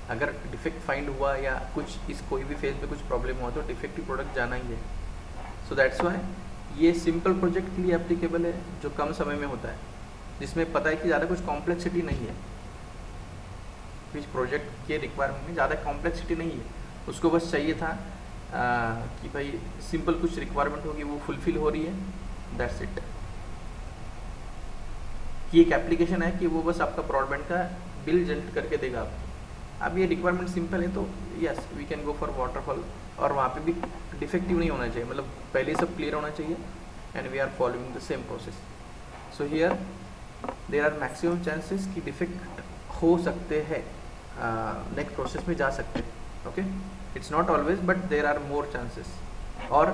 अगर डिफेक्ट फाइंड हुआ या कुछ इस कोई भी फेज में कुछ प्रॉब्लम हुआ तो डिफेक्टिव प्रोडक्ट जाना ही है। सो दैट्स वाई ये सिंपल प्रोजेक्ट के लिए एप्लीकेबल है, जो कम समय में होता है, जिसमें पता है कि ज़्यादा कुछ कॉम्प्लेक्सिटी नहीं है। इस प्रोजेक्ट के रिक्वायरमेंट में ज़्यादा कॉम्प्लेक्सिटी नहीं है, उसको बस चाहिए था कि भाई सिंपल कुछ रिक्वायरमेंट होगी वो फुलफिल हो रही है, दैट्स इट। कि एक एप्लीकेशन है कि वो बस आपका ब्रॉडबैंड का बिल जनरेट करके देगा आपको। अब ये रिक्वायरमेंट सिंपल है तो yes we can go for waterfall, और वहाँ पे भी डिफेक्टिव नहीं होना चाहिए, मतलब पहले ही सब क्लियर होना चाहिए and we are following the same process. So here there are maximum chances कि डिफेक्ट हो सकते हैं, नेक्स्ट प्रोसेस में जा सकते हैं। Okay, it's not always but there are more chances. और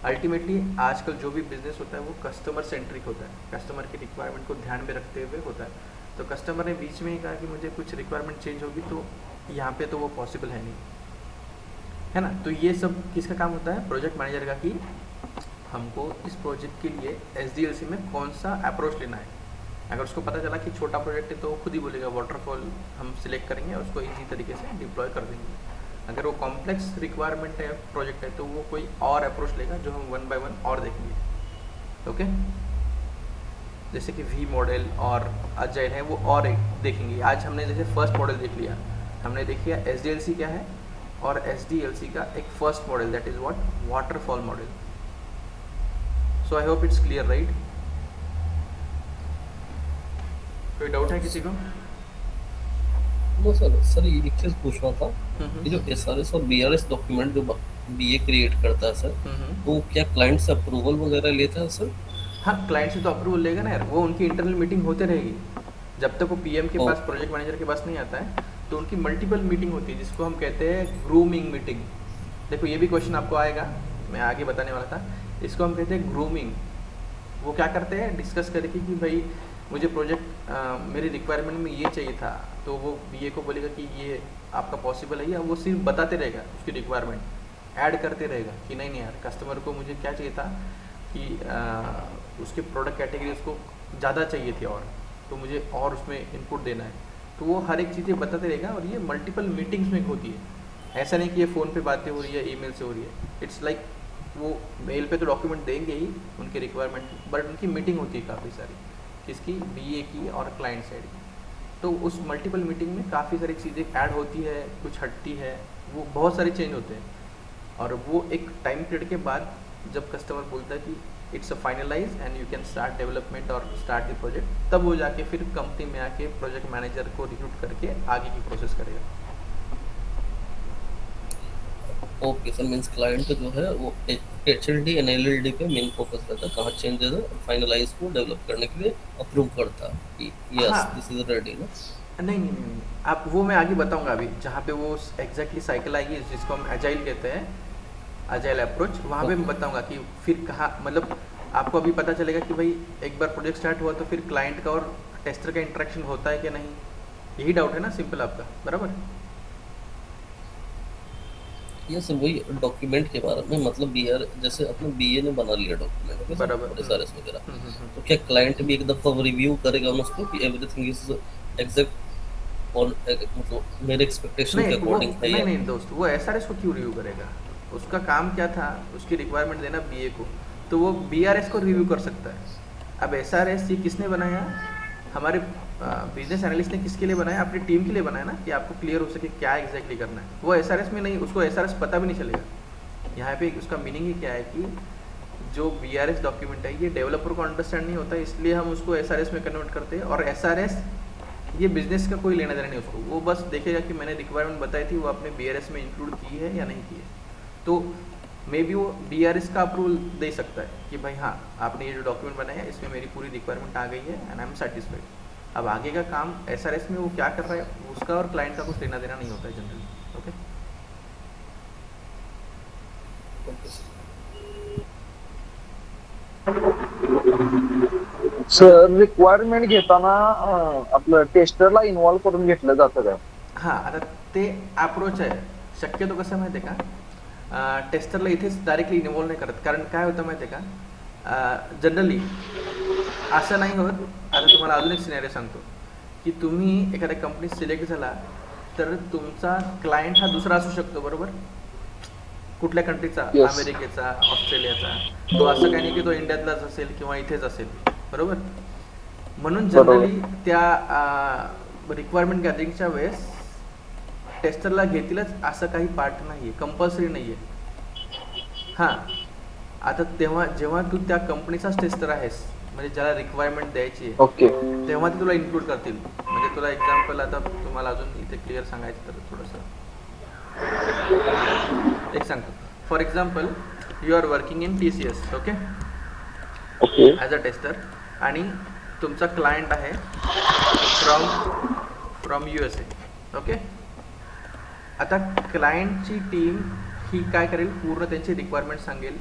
अल्टीमेटली आजकल जो भी बिजनेस होता है वो कस्टमर सेंट्रिक होता है, कस्टमर की रिक्वायरमेंट को ध्यान में रखते हुए होता है। तो कस्टमर ने बीच में ही कहा कि मुझे कुछ रिक्वायरमेंट चेंज होगी, तो यहाँ पे तो वो पॉसिबल है नहीं, है ना। तो ये सब किसका काम होता है, प्रोजेक्ट मैनेजर का, कि हमको इस प्रोजेक्ट के लिए SDLC में कौन सा अप्रोच लेना है। अगर उसको पता चला कि छोटा प्रोजेक्ट है तो वो खुद ही बोलेगा वाटरफॉल हम सिलेक्ट करेंगे और उसको ईजी तरीके से डिप्लॉय कर देंगे। अगर वो कॉम्प्लेक्स रिक्वायरमेंट है प्रोजेक्ट है तो वो कोई और अप्रोच लेगा, जो हम 1 by 1 और देखेंगे। ओके, जैसे कि V मॉडल और अजाइल है वो और एक देखेंगे। आज हमने जैसे फर्स्ट मॉडल देख लिया, हमने देख लिया SDLC क्या है और SDLC का एक first model, that is what, waterfall model. So I hope it's clear, right? कोई डाउट है किसी को? नो सर, ये एक चीज पूछना था, ये जो SRS और BRS डॉक्यूमेंट जो BA क्रिएट करता है सर, तो क्या क्लाइंट से अप्रूवल वगैरह लेता है सर? हाँ, क्लाइंट से तो अप्रूवल लेगा ना यार, वो उनकी इंटरनल मीटिंग होते रहेगी जब तक वो PM के पास, प्रोजेक्ट मैनेजर के पास नहीं आता है। तो उनकी मल्टीपल मीटिंग होती है जिसको हम कहते हैं ग्रूमिंग मीटिंग। देखो ये भी क्वेश्चन आपको आएगा, मैं आगे बताने वाला था। इसको हम कहते हैं ग्रूमिंग। वो क्या करते हैं, डिस्कस करके कि भाई मुझे प्रोजेक्ट मेरी रिक्वायरमेंट में ये चाहिए था, तो वो BA को बोलेगा कि ये आपका पॉसिबल है, या वो सिर्फ बताते रहेगा उसकी रिक्वायरमेंट, ऐड करते रहेगा कि नहीं नहीं यार कस्टमर को मुझे क्या चाहिए था कि उसके प्रोडक्ट कैटेगरी उसको ज़्यादा चाहिए थी और तो मुझे और उसमें इनपुट देना है। तो वो हर एक चीज़ें बताते रहेगा और ये मल्टीपल मीटिंग्स में होती है। ऐसा नहीं कि ये फ़ोन पे बातें हो रही है, ईमेल से हो रही है। इट्स लाइक वो मेल पे तो डॉक्यूमेंट देंगे ही उनके रिक्वायरमेंट, बट उनकी मीटिंग होती है काफ़ी सारी, किसकी, BA की और क्लाइंट साइड की। तो उस मल्टीपल मीटिंग में काफ़ी सारी चीज़ें ऐड होती है, कुछ हटती है, वो बहुत सारे चेंज होते हैं। और वो एक टाइम पीरियड के बाद जब कस्टमर बोलता है कि it's a finalize and you can start development और स्टार्ट द प्रोजेक्ट, तब वो जाके फिर कंपनी में आके प्रोजेक्ट मैनेजर को रिक्रूट करके आगे की प्रोसेस करेगा। ओके सर, मीन्स क्लाइंट जो है वो HLD एंड LLD पे मेन फोकस रहता है, कहाँ चेंजेस है फाइनलाइज को डेवलप करने के लिए अप्रूव करता है, यस हाँ। दिस इज रेडी ना। नहीं, आप वो मैं आगे बताऊंगा अभी, जहाँ पे वो एग्जैक्टली साइकिल आएगी जिसको हम एजाइल कहते हैं, एजाइल अप्रोच, वहाँ पे मैं बताऊंगा कि फिर कहाँ, मतलब आपको अभी पता चलेगा कि भाई एक बार प्रोजेक्ट स्टार्ट हुआ तो फिर क्लाइंट का और टेस्टर का इंटरेक्शन होता है कि नहीं, यही डाउट है ना सिंपल आपका, बराबर। यस सर, वही डॉक्यूमेंट के बारे में, मतलब BR जैसे अपने BA ने बना लिया डॉक्यूमेंट बराबर। SRS वगैरह, हम्म। तो क्या क्लाइंट भी एक दफा रिव्यू करेगा उसको कि एवरीथिंग इज एग्जैक्ट और मतलब मेरे एक्सपेक्टेशन के नहीं वो अकॉर्डिंग है या नहीं दोस्त, वो SRS को क्यों रिव्यू करेगा, उसका काम क्या था, उसकी रिक्वायरमेंट देना BA को, तो वो BRS को रिव्यू कर सकता है। अब SRS ये किसने बनाया, हमारे बिजनेस एनालिस्ट ने किसके लिए बनाया, अपनी टीम के लिए बनाया ना, कि आपको क्लियर हो सके क्या एग्जैक्टली करना है। वो SRS में नहीं, उसको SRS पता भी नहीं चलेगा। यहाँ पे उसका मीनिंग ही क्या है कि जो BRS डॉक्यूमेंट है ये डेवलपर को अंडरस्टैंड नहीं होता, इसलिए हम उसको SRS में कन्वर्ट करते हैं, और SRS ये बिजनेस का कोई लेना देना नहीं उसको, वो बस देखेगा कि मैंने रिक्वायरमेंट बताई थी वो आपने BRS में इंक्लूड की है या नहीं की है, तो मे बी वो BRS का अप्रूवल दे सकता है कि भाई हाँ आपने ये जो डॉक्यूमेंट बनाया है इसमें मेरी पूरी रिक्वायरमेंट आ गई है एंड आई एम सेटिस्फाइड। अब आगे का काम SRS में वो क्या कर रहा है उसका और क्लाइंट का कुछ लेना देना नहीं होता है जनरली। ओके सर रिक्वायरमेंट घेताना आपलं टेस्टरला इन्व्हॉल्व करून घेतलं जातं का? हां, आता ते अप्रोच आहे, शक्यतो कसं माहिती आहे का, टेस्टरला इथेच डायरेक्टली इन्व्हॉल्व नाही करत, कारण काय होतं माहिती आहे का, जनरली असं नाही होत। आता तुम्हाला अजून एक सिनेरियो सांगतो की तुम्ही एखाद्या कंपनीत सिलेक्ट झाला तर तुमचा क्लायंट हा दुसरा असू शकतो, बरोबर, कुठल्या कंट्रीचा, Yes. अमेरिकेचा, ऑस्ट्रेलियाचा, तो असं काही नाही की तो इंडियातलाच असेल किंवा इथेच असेल, बरोबर। म्हणून जनरली त्या रिक्वायरमेंट गॅदरिंगच्या वेळेस टेस्टरला घेतीलच असं काही पार्ट नाही आहे, कंपल्सरी नाही आहे। हां, आता तेव्हा जेव्हा तू त्या कंपनीचाच टेस्टर आहेस, म्हणजे ज्याला रिक्वायरमेंट द्यायची आहे, ओके तेव्हा ते तुला इन्क्लूड करतील। म्हणजे तुला एक्झाम्पल आता तुम्हाला अजून इथे क्लिअर सांगायचं तर थोडंसं एक सांगतो। For example you are working in TCS, okay, okay as a tester, आणि तुमचा क्लायंट आहे फ्रॉम USA, ओके। आता क्लायंटची टीम ही काय करेल, पूर्ण त्यांची रिक्वायरमेंट सांगेल,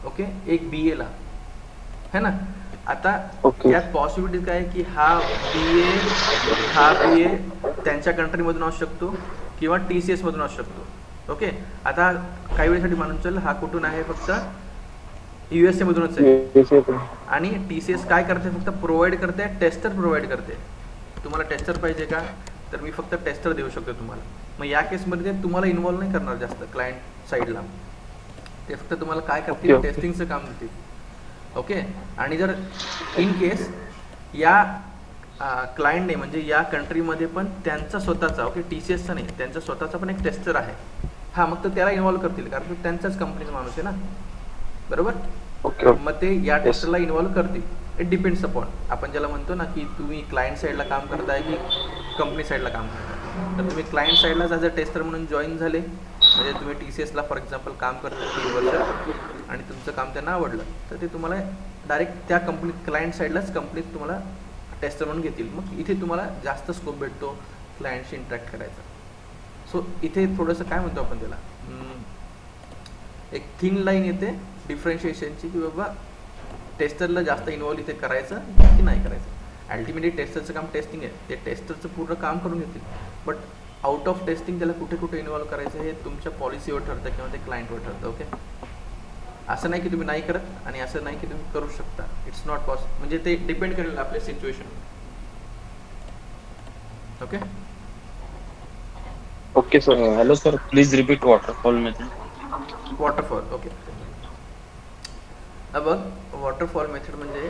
ओके, एक BA ला, है ना। आता Okay. यात पॉसिबिलिटी काय आहे की हा BA त्यांच्या कंट्रीमधून असू शकतो किंवा TCS मधून असू शकतो, ओके। आता काही वेळेसाठी मानून चल हा कुठून आहे, फक्त USA मधूनच आहे, आणि TCS काय करते, फक्त प्रोव्हाइड करते, टेस्टर प्रोव्हाइड करते। तुम्हाला टेस्टर पाहिजे का, तर मी फक्त टेस्टर देऊ शकतो तुम्हाला। मग या केसमध्ये ते तुम्हाला इन्व्हॉल्व नाही करणार जास्त क्लायंट साईडला, ते फक्त तुम्हाला काय करतील, Okay. टेस्टिंगचं काम देतील, ओके। आणि जर इन केस या क्लायंटने म्हणजे या कंट्रीमध्ये पण त्यांचा स्वतःचा, ओके, TCSचा नाही, त्यांचा स्वतःचा पण एक टेस्टर आहे, हां, मग तर त्याला इन्व्हॉल्व करतील, कारण तो त्यांचाच कंपनीचा माणूस आहे ना, बरोबर। ओके मग ते या टेस्टरला इन्व्हॉल्व करतील। इट डिपेंड्स अपॉन, आपण ज्याला म्हणतो ना की तुम्ही क्लायंट साईडला काम करताय की कंपनी साईडला काम करताय, तर तुम्ही क्लायंट साईडलाच ॲज अ टेस्टर म्हणून जॉईन झाले, म्हणजे तुम्ही TCSला फॉर एक्झाम्पल काम करता 3 वर्ष आणि तुमचं काम त्यांना आवडलं, तर ते तुम्हाला डायरेक्ट त्या कंपनीत क्लायंट साईडलाच कंपनीत तुम्हाला टेस्टर म्हणून घेतील। मग इथे तुम्हाला जास्त स्कोप भेटतो क्लायंटशी इंटरॅक्ट करायचा। सो इथे थोडंसं काय म्हणतो आपण त्याला, एक थिन लाईन येते डिफरन्शिएशनची, की बाबा टेस्टरला जास्त इन्व्हॉल्व इथे करायचं की नाही करायचं। अल्टिमेटली टेस्टरचं काम टेस्टिंग आहे, ते टेस्टरचं पूर्ण काम करून घेतील, बट आउट ऑफ टेस्टिंग त्याला कुठे कुठे इन्व्हॉल्व करायचं हे तुमच्या पॉलिसीवर ठरतं किंवा ते क्लायंटवर ठरतं, ओके। असं नाही की तुम्ही नाही करत आणि असं नाही की तुम्ही करू शकता, इट्स नॉट पॉसिबल, म्हणजे ते डिपेंड करेल आपल्या situation, okay. Okay sir hello sir, please repeat waterfall method. Waterfall, okay. अब बघ, वॉटरफॉल मेथड म्हणजे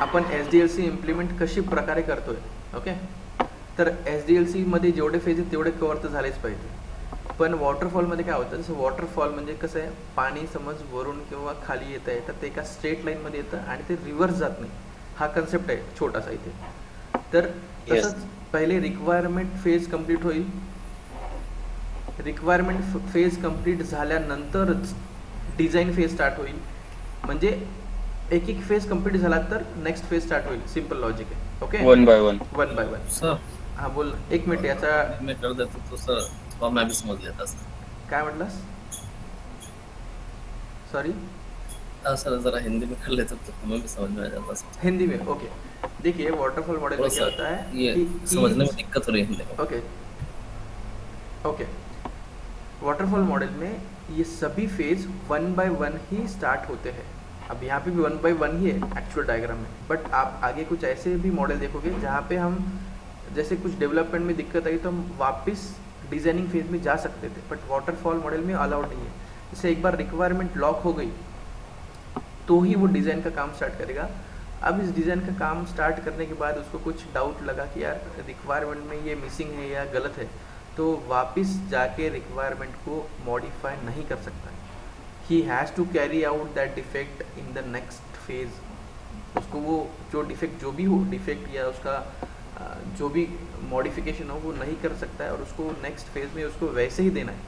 आपण SDLC इम्प्लिमेंट कशी प्रकारे करतोय, ओके। तर SDLC मध्ये जेवढे फेज आहेत तेवढे कव्हर तर झालेच पाहिजे। पण वॉटरफॉलमध्ये काय होतं, जसं वॉटरफॉल म्हणजे कसं आहे, पाणी समज वरून किंवा खाली येत आहे तर ते एका स्ट्रेट लाईनमध्ये येतं आणि ते रिव्हर्स जात नाही. हा कन्सेप्ट आहे छोटासा इथे. तर Yes. तसंच पहिले रिक्वायरमेंट फेज कंप्लीट होईल. रिक्वायरमेंट फेज कंप्लीट झाल्यानंतरच डिझाईन फेज स्टार्ट होईल. म्हणजे एक एक फेज कंप्लीट झाला तर नेक्स्ट फेज स्टार्ट होईल. सिम्पल लॉजिक आहे. Okay, 1 by 1. One by one. Sir हां बोल, एक मिनिट. याचा मैं कर देता तो सर थोड़ा मैं भी समझ लेता सर. काय म्हटलंस? सॉरी, सर जरा हिंदी में कर लेते तो हमें भी समझ में आ जाता सर. हिंदी में. ओके, देखिए वाटरफॉल मॉडल में क्या होता है ये कि समझने में दिक्कत हो रही है हिंदी में. ओके ओके, वाटरफॉल मॉडल में ये सभी फेज 1 by 1 ही स्टार्ट होते हैं. अब यहाँ पे भी 1 by 1 ही है एक्चुअल डायग्राम में, बट आप आगे कुछ ऐसे भी मॉडल देखोगे जहाँ पे हम जैसे कुछ डेवलपमेंट में दिक्कत आई तो हम वापस डिज़ाइनिंग फेज में जा सकते थे, बट वाटरफॉल मॉडल में अलाउड नहीं है. जैसे एक बार रिक्वायरमेंट लॉक हो गई तो ही वो डिज़ाइन का काम स्टार्ट करेगा. अब इस डिज़ाइन का काम स्टार्ट करने के बाद उसको कुछ डाउट लगा कि यार रिक्वायरमेंट में ये मिसिंग है या गलत है, तो वापस जाके रिक्वायरमेंट को मॉडिफाई नहीं कर सकता. He has to carry out that defect in the next phase. उसको वो जो डिफेक्ट जो भी हो डिफेक्ट या उसका जो भी मॉडिफिकेशन हो वो नहीं कर सकता है और उसको नेक्स्ट फेज में उसको वैसे ही देना है.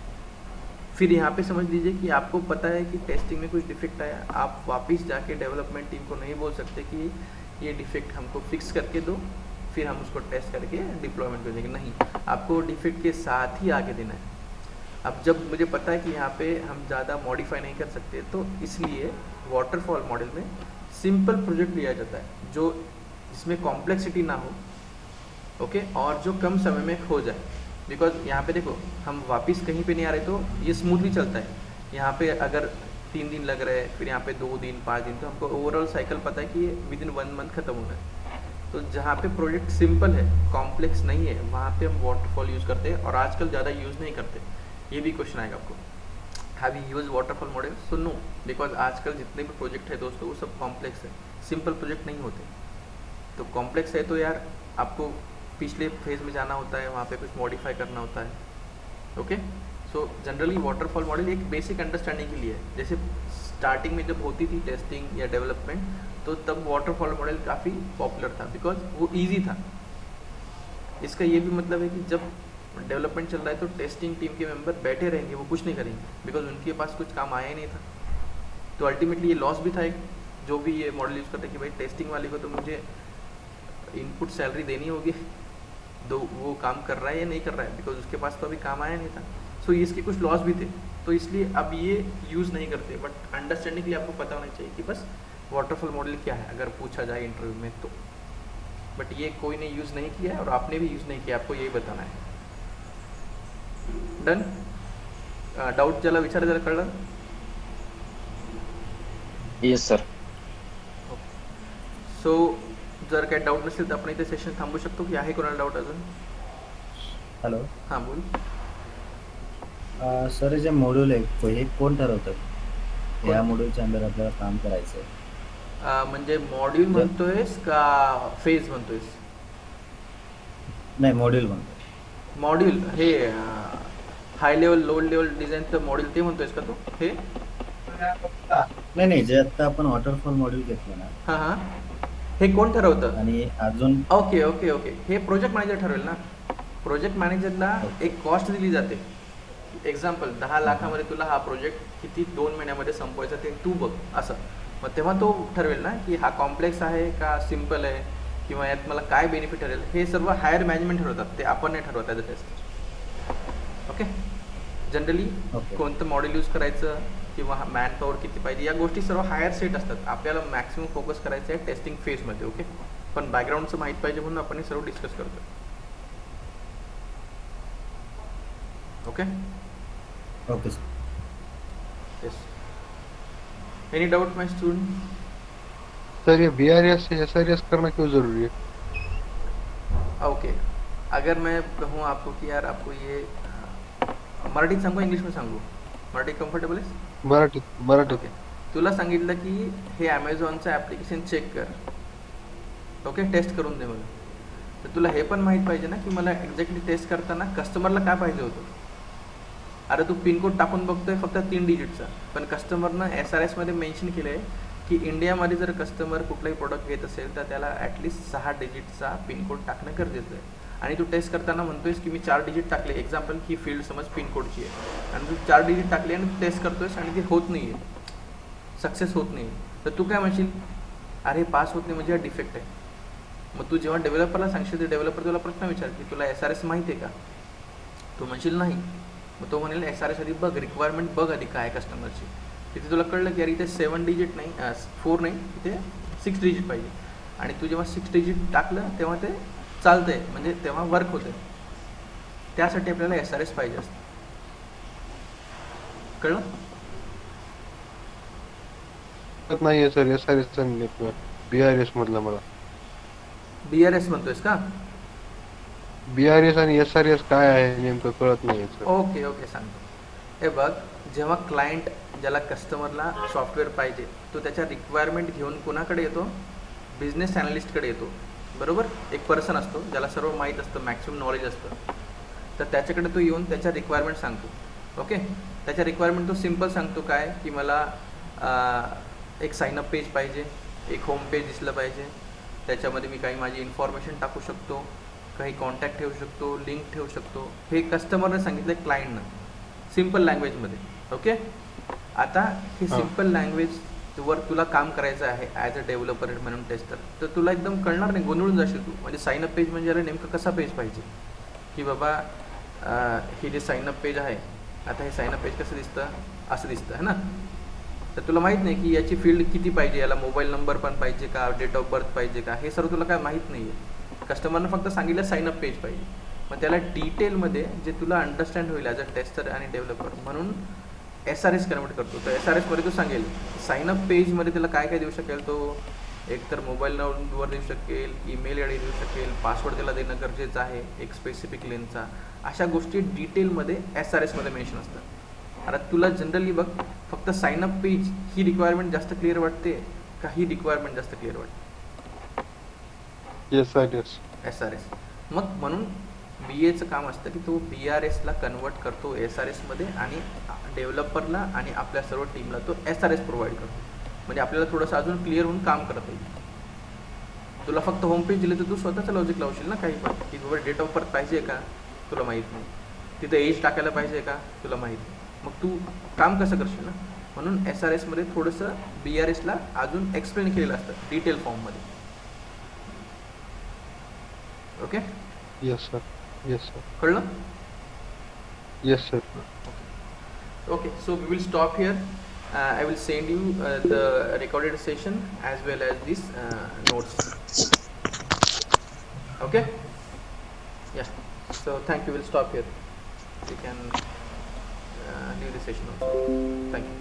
फिर यहाँ पे समझ लीजिए कि आपको पता है कि टेस्टिंग में कुछ डिफेक्ट आया, आप वापस जाके डेवलपमेंट टीम को नहीं बोल सकते कि ये डिफेक्ट हमको फिक्स करके दो फिर हम उसको टेस्ट करके डिप्लॉयमेंट भेजेंगे. नहीं, आपको डिफेक्ट के साथ ही आगे देना है. अब जब मुझे पता है कि यहाँ पे हम ज़्यादा मॉडिफाई नहीं कर सकते तो इसलिए वाटरफॉल मॉडल में सिंपल प्रोजेक्ट लिया जाता है जो इसमें कॉम्प्लेक्सिटी ना हो. ओके, और जो कम समय में हो जाए. बिकॉज यहाँ पे देखो हम वापस कहीं पे नहीं आ रहे तो ये स्मूथली चलता है. यहाँ पे अगर 3 दिन लग रहे हैं फिर यहाँ पे 2 दिन 5 दिन तो हमको ओवरऑल साइकिल पता है कि ये विद इन 1 मंथ खत्म होना है. तो जहाँ पे प्रोजेक्ट सिंपल है कॉम्प्लेक्स नहीं है वहाँ पे हम वाटरफॉल यूज़ करते हैं और आजकल ज़्यादा यूज़ नहीं करते. ये भी क्वेश्चन आएगा आपको, have you use waterfall model? So no, because आजकल जितने भी प्रोजेक्ट है दोस्तों वो सब कॉम्प्लेक्स है, सिंपल प्रोजेक्ट नहीं होते. तो कॉम्प्लेक्स है तो यार आपको पिछले फेज में जाना होता है, वहाँ पे कुछ मॉडिफाई करना होता है. Okay, so generally waterfall model एक बेसिक अंडरस्टैंडिंग के लिए है. जैसे स्टार्टिंग में जब होती थी टेस्टिंग या डेवलपमेंट तो तब वाटरफॉल मॉडल काफ़ी पॉपुलर था बिकॉज वो ईजी था. इसका ये भी मतलब है कि जब डेवलपमेंट चल रहा है तो टेस्टिंग टीम के मेंबर बैठे रहेंगे, वो कुछ नहीं करेंगे बिकॉज उनके पास कुछ काम आया ही नहीं था. तो अल्टीमेटली ये लॉस भी था एक, जो भी ये मॉडल यूज़ करते हैं कि भाई टेस्टिंग वाले को तो मुझे इनपुट सैलरी देनी होगी, दो वो काम कर रहा है या नहीं कर रहा है, बिकॉज उसके पास तो अभी काम आया नहीं था. सो इसके कुछ लॉस भी थे, तो इसलिए अब ये यूज़ नहीं करते. बट अंडरस्टैंडिंग के लिए आपको पता होना चाहिए कि बस वाटरफॉल मॉडल क्या है अगर पूछा जाए इंटरव्यू में तो. बट ये कोई ने यूज़ नहीं किया है और आपने भी यूज़ नहीं किया, आपको यही बताना है. डन. डाऊट ज्याला विचार जरा कळलं? Yes, sir. सो जर काही डाऊट नसेल तर आपण इथे सेशन थांबू शकतो की आहे कोणाला डाऊट अजून? हॅलो हां बोल. सर, जे मॉड्यूल आहे हे कोण ठरवतं या मॉड्यूलच्या अंदर आपल्याला काम करायचं आहे? म्हणजे मॉड्यूल म्हणतोयस का फेज म्हणतोयस? नाही, मॉड्यूल म्हणतो. मॉड्यूल हे हाय लेवल लो लेवल डिझाईनचं मॉड्यूल ते म्हणतोयस का तू? हे नाही, जे आता आपण वॉटरफॉल मॉड्यूल घेतलं ना, हां हां, हे कोण ठरवतं? आणि अजून ओके ओके ओके, हे प्रोजेक्ट मॅनेजर ठरवेल ना. प्रोजेक्ट मॅनेजरला एक कॉस्ट दिली जाते. एक्झाम्पल 10 लाखामध्ये तुला हा प्रोजेक्ट किती 2 महिन्यामध्ये संपवायचा ते तू बघ असं. मग तेव्हा तो ठरवेल ना की हा कॉम्प्लेक्स आहे का सिम्पल आहे किंवा यात मला काय बेनिफिट ठरेल. हे सर्व हायर मॅनेजमेंट ठरवतात, ते आपण नाही ठरवत as a test. Okay, generally okay. कोणतं मॉडेल यूज करायचं किंवा मॅन पॉवर किती पाहिजे या गोष्टी सर्व हायर सेट असतात. आपल्याला मॅक्सिमम फोकस करायचं आहे टेस्टिंग फेजमध्ये. ओके, पण बॅकग्राऊंडचं माहीत पाहिजे म्हणून आपण हे सर्व डिस्कस करतो. Okay okay sir. Yes, any doubt my student? Sir ये BRS से SRS करना क्यों जरूरी है? ओके, अगर मैं कहूँ आपको कि यार आपको ये मराठीत सांगू इंग्लिश में सांगू? मराठी कम्फर्टेबल आहे? मराठी. ओके, तुला सांगितलं की हे ॲमेझॉनचं ॲप्लिकेशन चेक कर. ओके, टेस्ट करून दे मला. तर तुला हे पण माहीत पाहिजे ना की मला एक्झॅक्टली टेस्ट करताना कस्टमरला काय पाहिजे होतं. अरे तू पिनकोड टाकून बघतोय फक्त 3 डिजिटचा, पण कस्टमरनं SRS मध्ये मेन्शन केलं आहे की इंडियामध्ये जर कस्टमर कुठलाही प्रोडक्ट घेत असेल तर त्याला ॲटलिस्ट 6 डिजिटचा पिनकोड टाकणं गरजेचं आहे. आणि तू टेस्ट करताना म्हणतोयस की मी 4 डिजिट टाकले, एक्झाम्पल ही फील्ड समज पिनकोडची आहे आणि तू 4 डिजिट टाकले आणि टेस्ट करतोयस आणि ते होत नाही आहे, सक्सेस होत नाही, तर तू काय म्हणशील, अरे पास होत नाही म्हणजे हा डिफेक्ट आहे. मग तू जेव्हा डेव्हलपरला सांगशील तर डेव्हलपर तुला प्रश्न विचार की तुला SRS माहिती आहे का, तू म्हणशील नाही, मग तो म्हणेल SRS आधी बघ, रिक्वायरमेंट बघ आधी काय कस्टमरची. तिथे तुला कळलं की अरे इथे 7 डिजिट नाही, 4 नाही, इथे 6 डिजिट पाहिजे. आणि तू जेव्हा 6 डिजिट टाकलं तेव्हा ते चालतंय, म्हणजे तेव्हा वर्क होते. त्यासाठी आपल्याला SRS पाहिजे असतं. कळलं? नाहीये सर SRS चा नेटवर्क BRS मधला मला. BRS म्हणतोयस का? BRS आणि SRS काय आहे नेमकं कळत नाही सर. ओके ओके सांगतो. हे बघ, जेव्हा क्लायंट ज्याला कस्टमरला सॉफ्टवेअर पाहिजे तो त्याच्या रिक्वायरमेंट घेऊन कुणाकडे येतो, बिझनेस ॲनालिस्टकडे येतो, बरोबर. एक पर्सन असतो ज्याला सर्व माहीत असतं, मॅक्सिमम नॉलेज असतं, तर त्याच्याकडे तो येऊन त्याच्या रिक्वायरमेंट सांगतो. ओके, त्याच्या रिक्वायरमेंट तो सिम्पल सांगतो काय की मला एक साईनअप पेज पाहिजे, एक होम पेज दिसलं पाहिजे, त्याच्यामध्ये मी काही माझी इन्फॉर्मेशन टाकू शकतो, काही कॉन्टॅक्ट ठेवू शकतो, लिंक ठेवू शकतो. हे कस्टमरने सांगितलं आहे क्लायंटनं सिम्पल लँग्वेजमध्ये. ओके, आता हे सिम्पल लँग्वेजवर तुला काम करायचं आहे ॲज अ डेव्हलपर म्हणून टेस्टर, तर तुला एकदम कळणार नाही, गोंधळून जाशील तू. म्हणजे साईनअप पेज म्हणजे अरे नेमकं कसा पेज पाहिजे, की बाबा हे जे साईनअप पेज आहे, आता हे साईनअप पेज कसं दिसतं, असं दिसतं है ना. तर तुला माहीत नाही की याची फील्ड किती पाहिजे, याला मोबाईल नंबर पण पाहिजे का, डेट ऑफ बर्थ पाहिजे का, हे सर्व तुला काय माहीत नाही आहे. कस्टमरनं फक्त सांगितलं साईनअप पेज पाहिजे. मग त्याला डिटेलमध्ये जे तुला अंडरस्टँड होईल ॲज अ टेस्टर आणि डेव्हलपर म्हणून SRS कन्वर्ट करतो. तर SRSमध्ये तो सांगेल साईनअप पेजमध्ये त्याला काय काय देऊ शकेल, तो एकतर मोबाईल नंबर देऊ शकेल, ईमेल आय डी देऊ शकेल, पासवर्ड त्याला देणं गरजेचं आहे एक स्पेसिफिक लेनचा. अशा गोष्टी डिटेलमध्ये SRSमध्ये मेन्शन असतात. आता तुला जनरली बघ फक्त साईनअप पेज ही रिक्वायरमेंट जास्त क्लिअर वाटते का ही रिक्वायरमेंट जास्त क्लिअर वाटते? SRS. मग म्हणून BAचं काम असतं की तो BRSला कन्वर्ट करतो SRSमध्ये आणि डेव्हलपरला आणि आपल्या सर्व टीमला तो SRS प्रोव्हाइड करतो. म्हणजे आपल्याला थोडंसं अजून क्लिअर होऊन काम करता येईल. तुला फक्त होम पेज दिले तर तू स्वतःचं लॉजिक लावशील ना काही पण, की बाबा डेट ऑफ बर्थ पाहिजे का, तुला माहीत नाही, तिथं एज टाकायला पाहिजे का, तुला माहीत नाही, मग तू काम कसं करशील ना. म्हणून SRSमध्ये थोडंसं BRSला अजून एक्सप्लेन केलेलं असतं डिटेल फॉर्ममध्ये. Okay, yes sir. कळलं? Yes sir. Okay, so we will stop here. I will send you the recorded session as well as these notes. Okay? Yeah. So thank you. We'll stop here. We can leave the session also. Thank you.